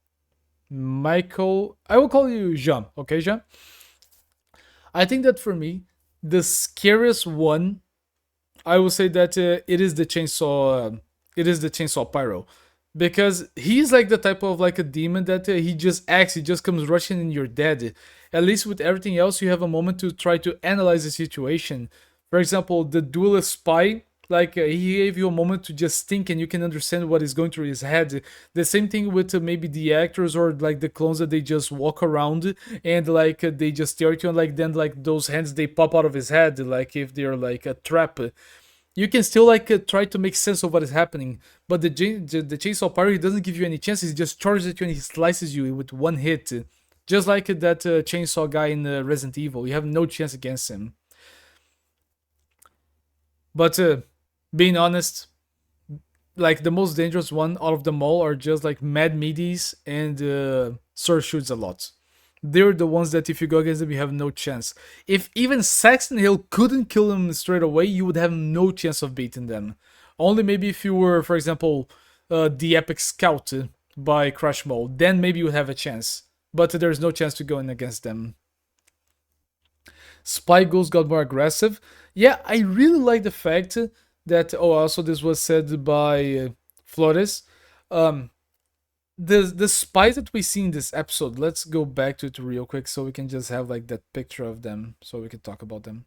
Michael. I will call you Jean, okay, Jean? I think that for me, the scariest one, I will say that it is the chainsaw. It is the chainsaw pyro, because he's like the type of like a demon that he just acts. He just comes rushing and you're dead. At least with everything else, you have a moment to try to analyze the situation. For example, the duelist spy. Like he gave you a moment to just think and you can understand what is going through his head. The same thing with maybe the actors or like the clones that they just walk around and like they just stare at you, and like then like those hands they pop out of his head like if they're like a trap. You can still like try to make sense of what is happening, but the chainsaw pyro, he doesn't give you any chances. He just charges at you and he slices you with one hit, just like that chainsaw guy in Resident Evil. You have no chance against him. But being honest, like the most dangerous one out of them all are just like Mad Midis and Sir Shoots a Lot. They're the ones that if you go against them, you have no chance. If even Saxon Hill couldn't kill them straight away, you would have no chance of beating them. Only maybe if you were, for example, the Epic Scout by Crush Mode, then maybe you would have a chance. But there's no chance to go in against them. Spy Ghost got more aggressive. Yeah, I really like the fact that, also this was said by Flores. The spies that we see in this episode, let's go back to it real quick so we can just have like that picture of them so we can talk about them.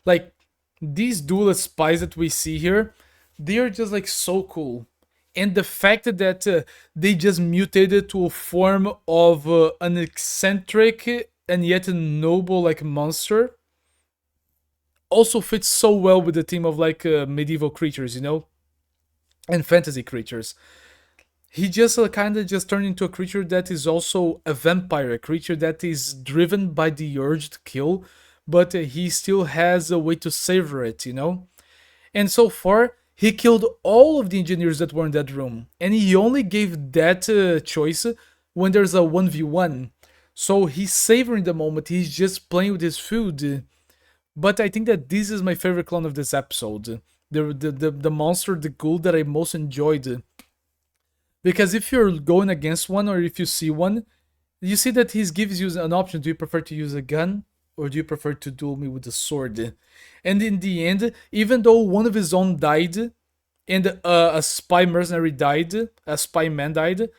Like these duelist spies that we see here, they are just like so cool. And the fact that they just mutated to a form of an eccentric and yet a noble like monster also fits so well with the theme of like medieval creatures, you know, and fantasy creatures. He just kind of just turned into a creature that is also a vampire, a creature that is driven by the urge to kill, but he still has a way to savor it, you know. And so far, he killed all of the engineers that were in that room, and he only gave that choice when there's a 1v1. So he's savoring the moment. He's just playing with his food. But I think that this is my favorite clone of this episode. The monster, the ghoul that I most enjoyed. Because if you're going against one or if you see one, you see that he gives you an option. Do you prefer to use a gun or do you prefer to duel me with a sword? And in the end, even though one of his own died and a spy mercenary died, a spy man died,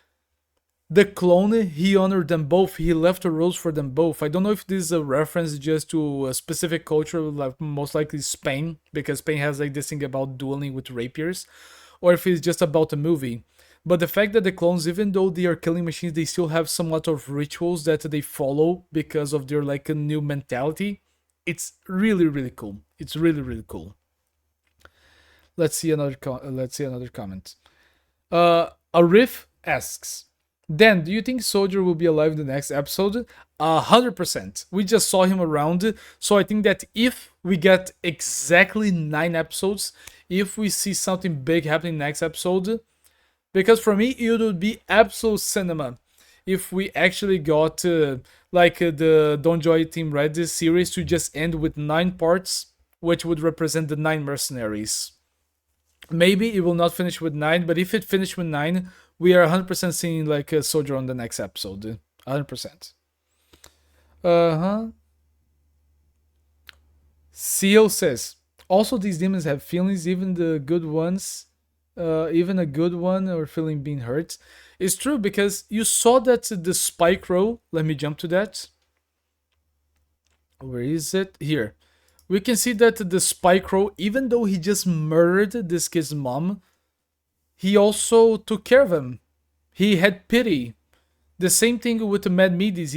the clone, he honored them both. He left a rose for them both. I don't know if this is a reference just to a specific culture, like most likely Spain, because Spain has like this thing about dueling with rapiers, or if it's just about a movie. But the fact that the clones, even though they are killing machines, they still have somewhat of rituals that they follow because of their like a new mentality. It's really, really cool. It's really, really cool. Let's see another comment. Arif asks, Dan, do you think Soldier will be alive in the next episode? 100%. We just saw him around, so I think that if we get exactly 9 episodes, if we see something big happening next episode, because for me it would be absolute cinema if we actually got like the Don't Joy Team Red series to just end with 9 parts, which would represent the 9 mercenaries. Maybe it will not finish with 9, but if it finished with 9, we are 100% seeing like a Soldier on the next episode. 100%. CEO says, also these demons have feelings, even the good ones, even a good one or feeling being hurt. It's true, because you saw that the spike row, let me jump to that. Where is it? Here. We can see that the spike row, even though he just murdered this kid's mom, he also took care of him. He had pity. The same thing with the Mad Midis.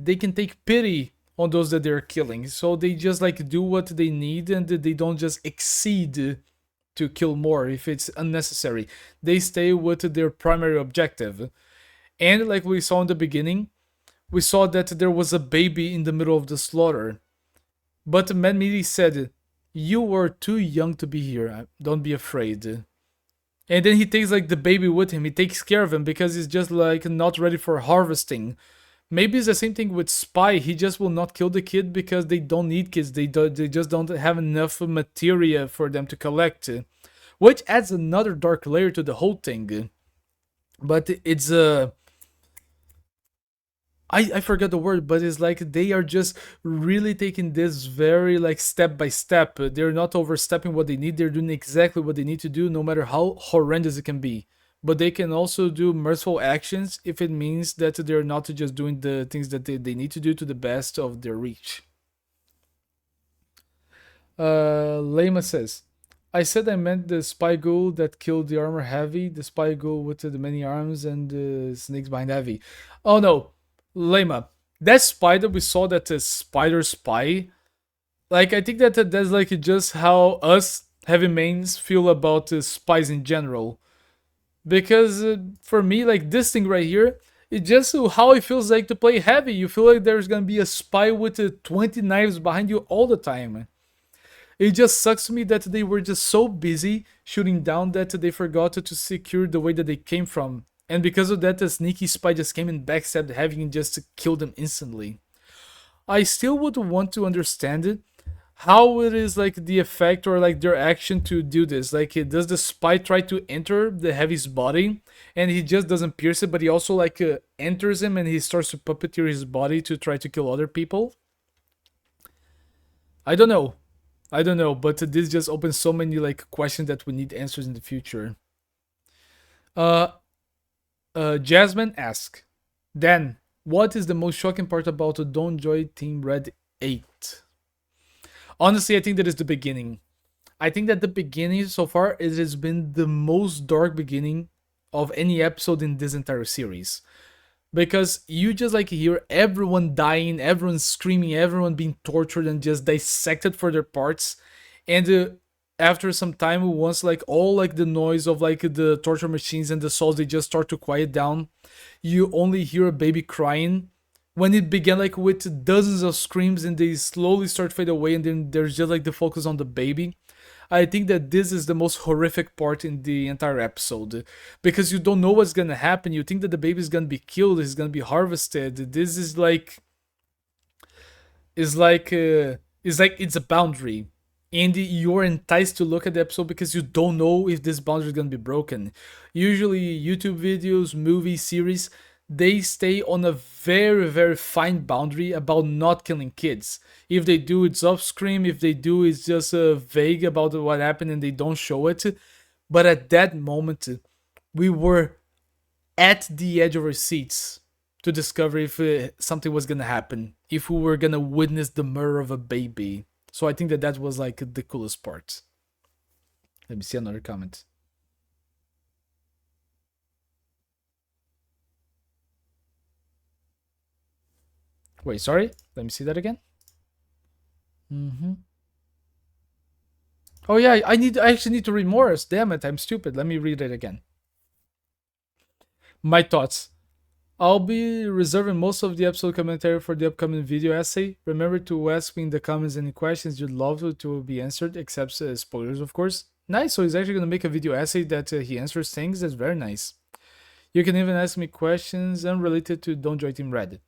They can take pity on those that they're killing. So they just like do what they need, and they don't just exceed to kill more if it's unnecessary. They stay with their primary objective. And like we saw in the beginning, we saw that there was a baby in the middle of the slaughter. But Mad Midi said, "You were too young to be here. Don't be afraid." And then he takes like the baby with him. He takes care of him because he's just like not ready for harvesting. Maybe it's the same thing with Spy. He just will not kill the kid because they don't need kids. They just don't have enough materia for them to collect, which adds another dark layer to the whole thing. But it's I forgot the word, but it's like they are just really taking this very like step by step. They're not overstepping what they need. They're doing exactly what they need to do, no matter how horrendous it can be. But they can also do merciful actions if it means that they're not just doing the things that they need to do to the best of their reach. Lema says, "I said I meant the spy ghoul that killed the armor heavy, the spy ghoul with the many arms and the snakes behind heavy." Oh no, Lema, that spider we saw, that spider spy. Like, I think that that's like just how us heavy mains feel about spies in general. Because for me, like this thing right here, it's just how it feels like to play heavy. You feel like there's gonna be a spy with 20 knives behind you all the time. It just sucks to me that they were just so busy shooting down that they forgot to secure the way that they came from. And because of that, the sneaky spy just came and backstabbed Heavy and just killed them instantly. I still would want to understand it, how it is like the effect or like their action to do this. Like, does the spy try to enter the Heavy's body and he just doesn't pierce it, but he also like enters him and he starts to puppeteer his body to try to kill other people? I don't know. But this just opens so many like questions that we need answers in the future. Jasmine asks, "Dan, what is the most shocking part about the Don't Joy Team Red 8? Honestly, I think that is the beginning. I think that the beginning so far, it has been the most dark beginning of any episode in this entire series. Because you just like hear everyone dying, everyone screaming, everyone being tortured and just dissected for their parts. And after some time, once like all like the noise of like the torture machines and the souls, they just start to quiet down, you only hear a baby crying. When it began like with dozens of screams and they slowly start to fade away, and then there's just like the focus on the baby. I think that this is the most horrific part in the entire episode, because you don't know what's gonna happen. You think that the baby is gonna be killed, is gonna be harvested. This is like, it's a boundary, and you're enticed to look at the episode because you don't know if this boundary is gonna be broken. Usually, YouTube videos, movies, series, they stay on a very, very fine boundary about not killing kids. If they do, it's off screen. If they do, it's just vague about what happened and they don't show it. But at that moment, we were at the edge of our seats to discover if something was gonna happen, if we were gonna witness the murder of a baby. So I think that that was like the coolest part. Let me see another comment. Wait, sorry. Let me see that again. Oh yeah, I actually need to read more. Damn it, I'm stupid. Let me read it again. My thoughts. I'll be reserving most of the episode commentary for the upcoming video essay. Remember to ask me in the comments any questions you'd love to be answered, except spoilers, of course. Nice, so he's actually going to make a video essay that he answers things. That's very nice. You can even ask me questions unrelated to Don't Join Team Red.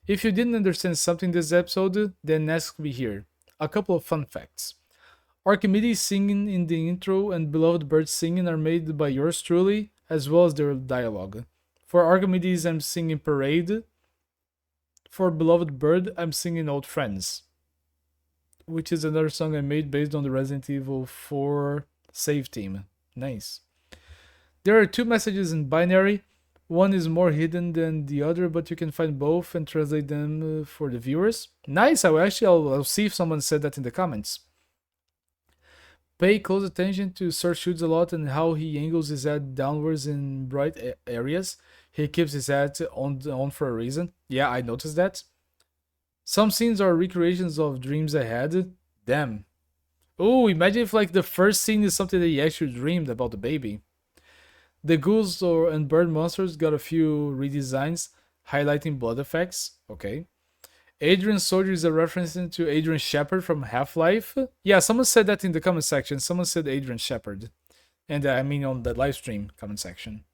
If you didn't understand something in this episode, then ask me here. A couple of fun facts. Archimedes singing in the intro and Beloved Bird singing are made by yours truly, as well as their dialogue. For Archimedes, I'm singing Parade. For Beloved Bird, I'm singing Old Friends, which is another song I made based on the Resident Evil 4 save theme. Nice. There are two messages in binary. One is more hidden than the other, but you can find both and translate them for the viewers. Nice. I'll see if someone said that in the comments. Pay close attention to Sir Shoots a lot and how he angles his head downwards in bright areas. He keeps his head on for a reason. Yeah, I noticed that. Some scenes are recreations of dreams I had. Damn. Oh, imagine if like the first scene is something that he actually dreamed about the baby. The ghouls and bird monsters got a few redesigns, highlighting blood effects. Okay. Adrian Soldier is a reference to Adrian Shepard from Half-Life. Yeah, someone said that in the comment section. Someone said Adrian Shepard. And I mean on the live stream comment section.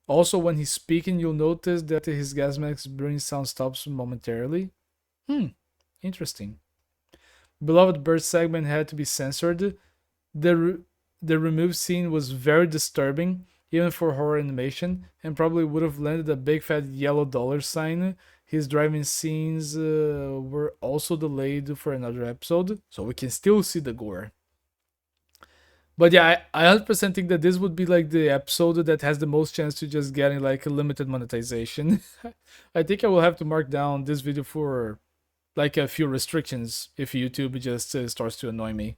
Also, when he's speaking, you'll notice that his gas mask breathing sound stops momentarily. Interesting. Beloved Bird segment had to be censored. The removed scene was very disturbing, even for horror animation, and probably would have landed a big fat yellow dollar sign. His driving scenes were also delayed for another episode, so we can still see the gore. But yeah, I 100% think that this would be like the episode that has the most chance to just getting like a limited monetization. I think I will have to mark down this video for like a few restrictions if YouTube just starts to annoy me.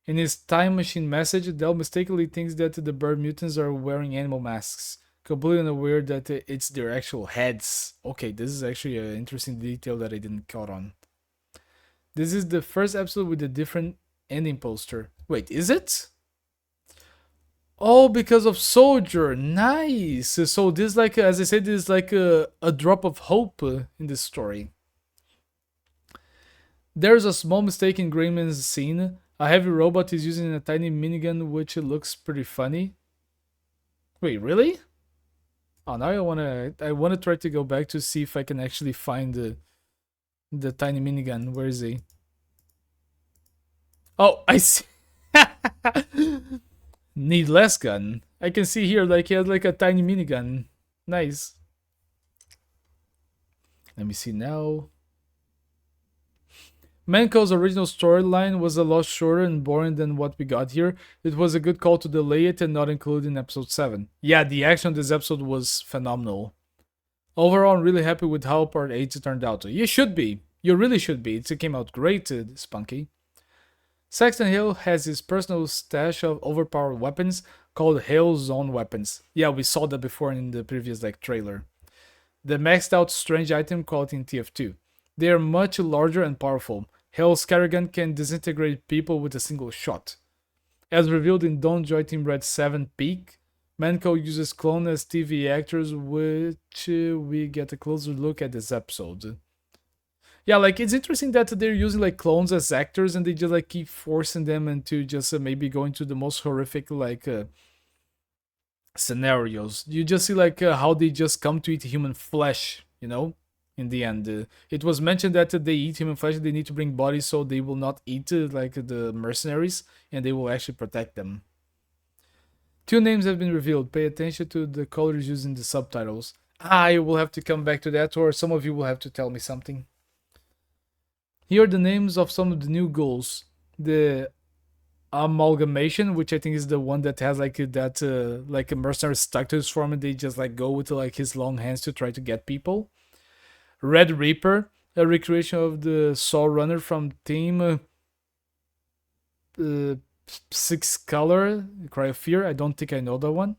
In his time machine message, Del mistakenly thinks that the bird mutants are wearing animal masks, completely unaware that it's their actual heads. Okay, this is actually an interesting detail that I didn't caught on. This is the first episode with a different ending poster. Wait, is it? Oh, because of Soldier. Nice. So this, like, as I said, this is like a drop of hope in this story. There's a small mistake in Greyman's scene. A heavy robot is using a tiny minigun, which looks pretty funny. Wait, really? Oh, now I wanna try to go back to see if I can actually find the tiny minigun. Where is he? Oh, I see. Need less gun. I can see here like he has like a tiny minigun. Nice. Let me see now. Manco's original storyline was a lot shorter and boring than what we got here. It was a good call to delay it and not include in episode 7. Yeah, the action on this episode was phenomenal. Overall, I'm really happy with how part 8 turned out. You should be. You really should be. It came out great, Spunky. Saxton Hill has his personal stash of overpowered weapons called Hail Zone weapons. Yeah, we saw that before in the previous trailer. The maxed out strange item called in TF2. They are much larger and powerful. Hell's Carrigan can disintegrate people with a single shot. As revealed in Don't Join Team Red 7 Peak, Manco uses clone as TV actors, which we get a closer look at this episode. Yeah, like it's interesting that they're using like clones as actors and they just like keep forcing them into just maybe going to the most horrific scenarios. You just see like how they just come to eat human flesh, you know? In the end, it was mentioned that they eat human flesh. They need to bring bodies so they will not eat like the mercenaries, and they will actually protect them. 2 names have been revealed. Pay attention to the colors used in the subtitles. I will have to come back to that, or some of you will have to tell me something. Here are the names of some of the new ghouls. The Amalgamation, which I think is the one that has like that like a mercenary stuck to his form, and they just like go with like his long hands to try to get people. Red Reaper, a recreation of the Saw Runner from Team 6 Color, Cry of Fear. I don't think I know that one.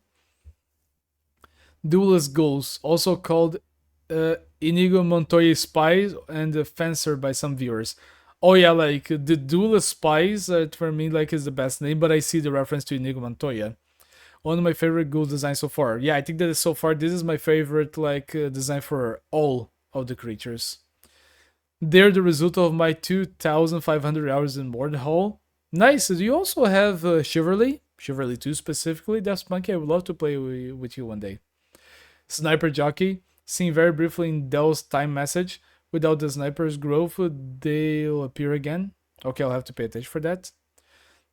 Duelist Ghouls, also called Inigo Montoya Spies and Fencer by some viewers. Oh yeah, like the Duelist Spies for me like is the best name, but I see the reference to Inigo Montoya. One of my favorite ghoul designs so far. Yeah, I think that so far this is my favorite design for all of the creatures. They're the result of my 2,500 hours in Mord Hall. Nice. Do you also have Chivalry 2 specifically? That's monkey. I would love to play with you one day. Sniper Jockey, seen very briefly in Dell's time message. Without the sniper's growth, they'll appear again. Okay, I'll have to pay attention for that.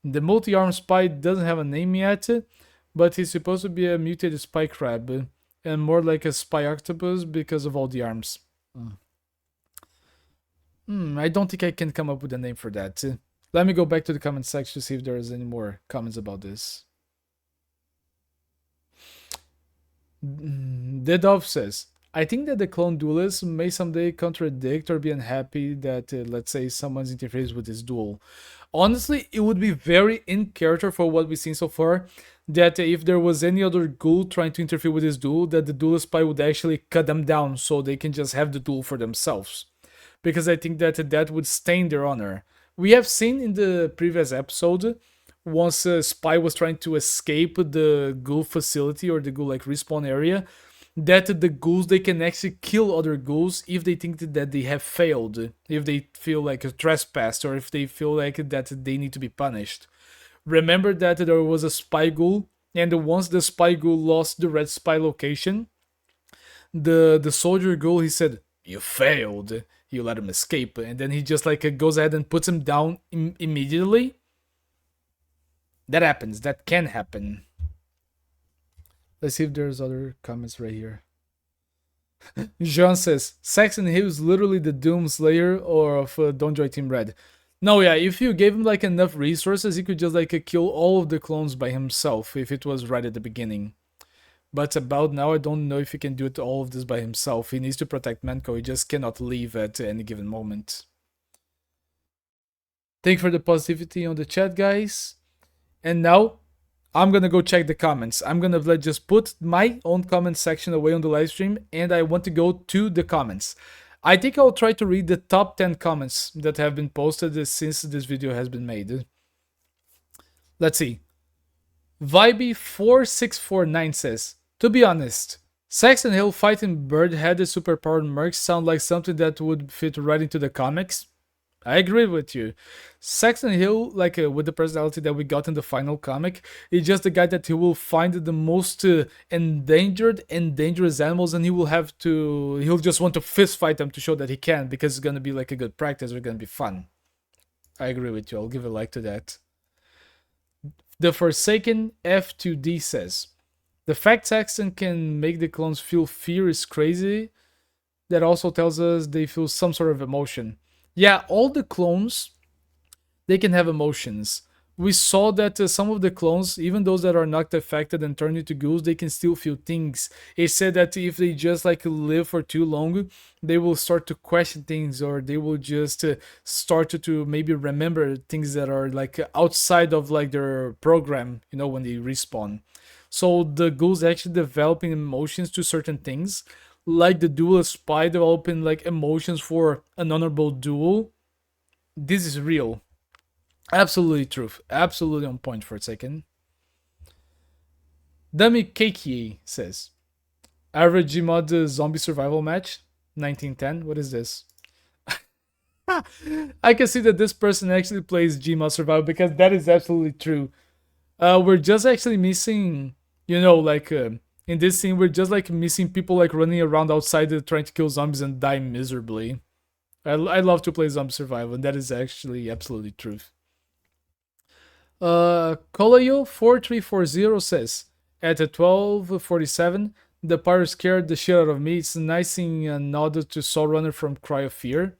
The multi-armed spy doesn't have a name yet, but he's supposed to be a mutated spy crab, and more like a spy octopus because of all the arms. I don't think I can come up with a name for that. Let me go back to the comment section to see if there is any more comments about this. Dedov says, I think that the clone duelists may someday contradict or be unhappy that, let's say, someone's interferes with this duel. Honestly, it would be very in character for what we've seen so far, that if there was any other ghoul trying to interfere with this duel, that the duelist spy would actually cut them down so they can just have the duel for themselves. Because I think that that would stain their honor. We have seen in the previous episode, once a spy was trying to escape the ghoul facility or the ghoul like respawn area, that the ghouls, they can actually kill other ghouls if they think that they have failed, if they feel like a trespassed, or if they feel like that they need to be punished. Remember that there was a spy ghoul, and once the spy ghoul lost the red spy location, the soldier ghoul, he said, "You failed." You let him escape, and then he just like goes ahead and puts him down immediately. That happens. That can happen. Let's see if there's other comments right here. Jean says, Saxon Hill is literally the Doom Slayer or of Don't Joy Team Red. No, yeah, if you gave him like enough resources, he could just like kill all of the clones by himself if it was right at the beginning. But about now, I don't know if he can do it all of this by himself. He needs to protect Manco. He just cannot leave at any given moment. Thank you for the positivity on the chat, guys. And now, I'm gonna go check the comments. I'm gonna just put my own comment section away on the live stream, and I want to go to the comments. I think I'll try to read the top 10 comments that have been posted since this video has been made. Let's see. Vibe4649 says, to be honest, Saxon Hill fighting bird-headed superpowered mercs sound like something that would fit right into the comics. I agree with you. Saxon Hill, like with the personality that we got in the final comic, is just the guy that he will find the most endangered and dangerous animals, and he'll just want to fist fight them to show that he can, because it's gonna be like a good practice, or gonna be fun. I agree with you. I'll give a like to that. The Forsaken F2D says, the fact Saxon can make the clones feel fear is crazy. That also tells us they feel some sort of emotion. Yeah, all the clones, they can have emotions. We saw that some of the clones, even those that are not affected and turn into ghouls, they can still feel things. It said that if they just like live for too long, they will start to question things, or they will just start to maybe remember things that are like outside of like their program, you know, when they respawn. So the ghouls actually developing emotions to certain things, like the duelist spy developing like emotions for an honorable duel. This is real. Absolutely truth. Absolutely on point for a second. Dummy Keiki says, average Gmod zombie survival match 1910. What is this? I can see that this person actually plays Gmod survival, because that is absolutely true. We're just actually missing, you know, like in this scene, we're just like missing people like running around outside trying to kill zombies and die miserably. I love to play zombie survival, and that is actually absolutely truth. Kolayo4340 says, at 12:47, the pirate scared the shit out of me. It's nice seeing a nod to Soul Runner from Cry of Fear.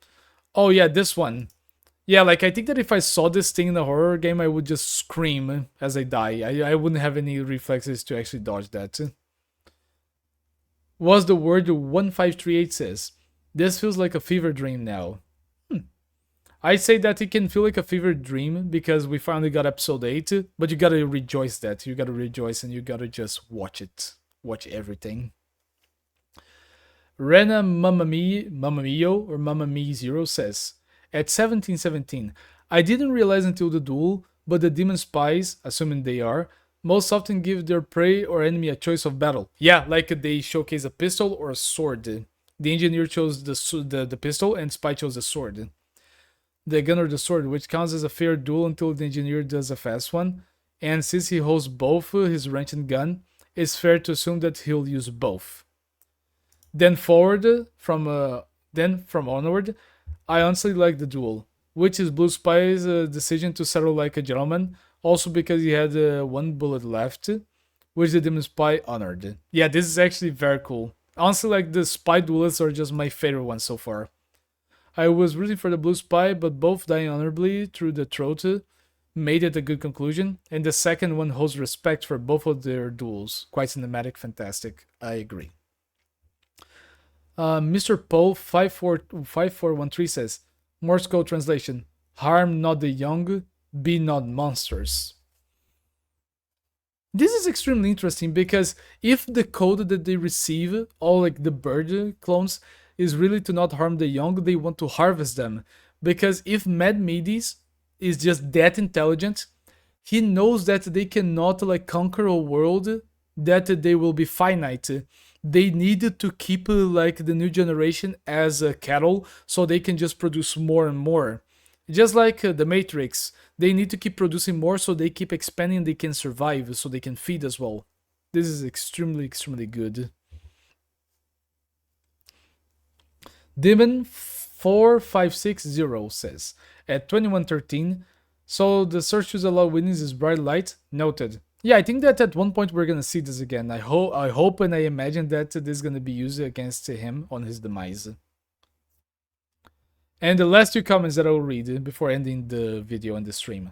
Oh yeah, this one. Yeah, like I think that if I saw this thing in a horror game, I would just scream as I die. I wouldn't have any reflexes to actually dodge that. Was the word 1538 says, this feels like a fever dream now. I say that it can feel like a fever dream because we finally got episode 8, but you gotta rejoice that. You gotta rejoice and you gotta just watch it. Watch everything. Rena Mamamio or Mamami0 says, at 1717, I didn't realize until the duel, but the demon spies, assuming they are, most often give their prey or enemy a choice of battle. Yeah, like they showcase a pistol or a sword. The engineer chose the pistol and spy chose the sword. The gun or the sword, which counts as a fair duel until the engineer does a fast one. And since he holds both his wrench and gun, it's fair to assume that he'll use both. Then from onward, I honestly like the duel, which is Blue Spy's decision to settle like a gentleman, also because he had one bullet left, which the Demon Spy honored. Yeah, this is actually very cool. Honestly, like the spy duelists are just my favorite ones so far. I was rooting for the Blue Spy, but both dying honorably through the throat made it a good conclusion, and the second one holds respect for both of their duels. Quite cinematic, fantastic. I agree. Mr. Poe 5413 says, Morse code translation: harm not the young, be not monsters. This is extremely interesting because if the code that they receive, all like the bird clones, is really to not harm the young, they want to harvest them. Because if Mad Midis is just that intelligent, he knows that they cannot like conquer a world that they will be finite. They need to keep like the new generation as cattle so they can just produce more and more. Just like the Matrix, they need to keep producing more so they keep expanding, they can survive, so they can feed as well. This is extremely, extremely good. Demon4560 says, at 2113, so the search use allow winnings is bright light? Noted. Yeah, I think that at one point we're gonna see this again. I hope and I imagine that this is gonna be used against him on his demise. And the last two comments that I will read before ending the video and the stream.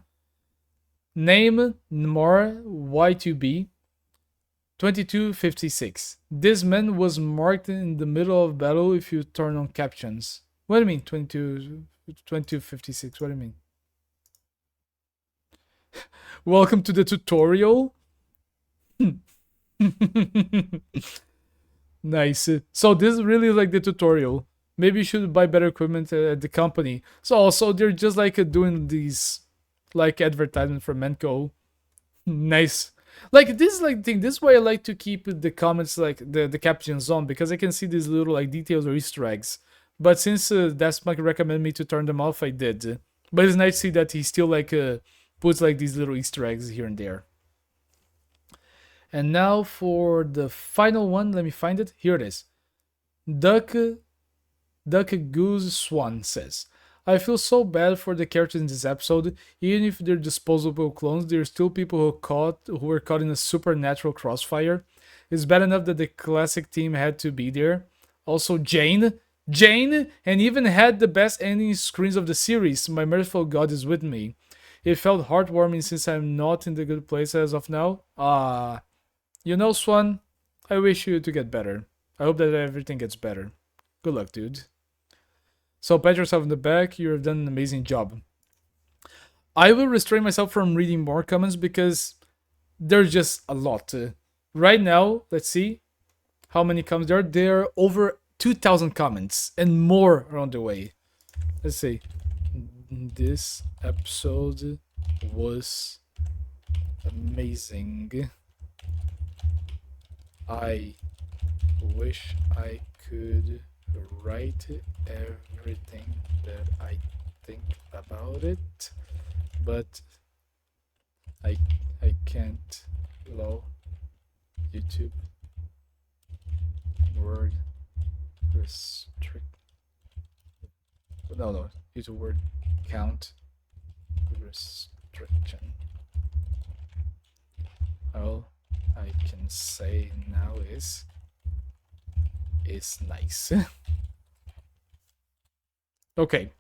Name Nmar Y2B 2256. This man was marked in the middle of battle if you turn on captions. What do you mean 2256? What do you mean? Welcome to the tutorial. Nice. So this is really like the tutorial. Maybe you should buy better equipment at the company. So also they're just like doing these like advertisement for Menco. Nice. Like this is like thing. This is why I like to keep the comments like the captions on, because I can see these little like details or Easter eggs. But since that's like recommend me to turn them off, I did. But it's nice to see that he still like puts like these little Easter eggs here and there. And now for the final one, let me find it. Here it is. Duck Goose Swan says, I feel so bad for the characters in this episode. Even if they're disposable clones, there's still people who were caught in a supernatural crossfire. It's bad enough that the classic team had to be there. Also Jane, and even had the best ending screens of the series. My merciful God is with me. It felt heartwarming since I'm not in the good place as of now. You know, Swan, I wish you to get better. I hope that everything gets better. Good luck, dude. So pat yourself in the back, you've done an amazing job. I will restrain myself from reading more comments because there's just a lot. Right now, let's see how many comments there are. There are over 2,000 comments and more are on the way. Let's see. This episode was amazing. I wish I could write everything that I think about it, but I can't. Low YouTube word restrict. No, use a word count restriction. All I can say now is nice. Okay.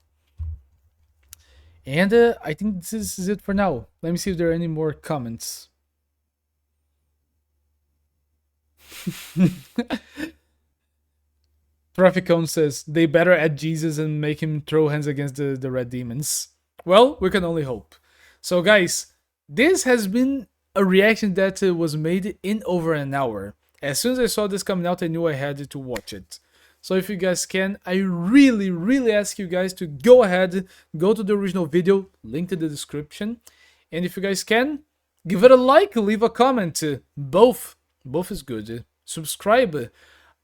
And I think this is it for now. Let me see if there are any more comments. Traficone says, they better add Jesus and make him throw hands against the red demons. Well, we can only hope. So guys, this has been a reaction that was made in over an hour. As soon as I saw this coming out, I knew I had to watch it. So if you guys can, I really ask you guys to go ahead, go to the original video, link in the description. And if you guys can, give it a like, leave a comment. Both is good. Subscribe.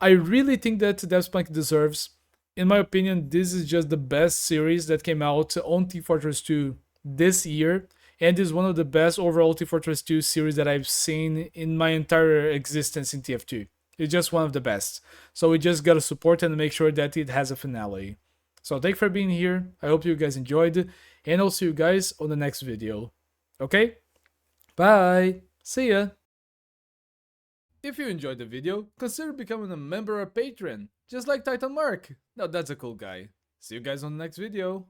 I really think that DevSpunk deserves, in my opinion, this is just the best series that came out on Team Fortress 2 this year. And is one of the best overall Team Fortress 2 series that I've seen in my entire existence in TF2. It's just one of the best. So we just gotta support and make sure that it has a finale. So thank you for being here. I hope you guys enjoyed. And I'll see you guys on the next video. Okay? Bye! See ya! If you enjoyed the video, consider becoming a member or patron, just like Titan Mark. Now that's a cool guy. See you guys on the next video.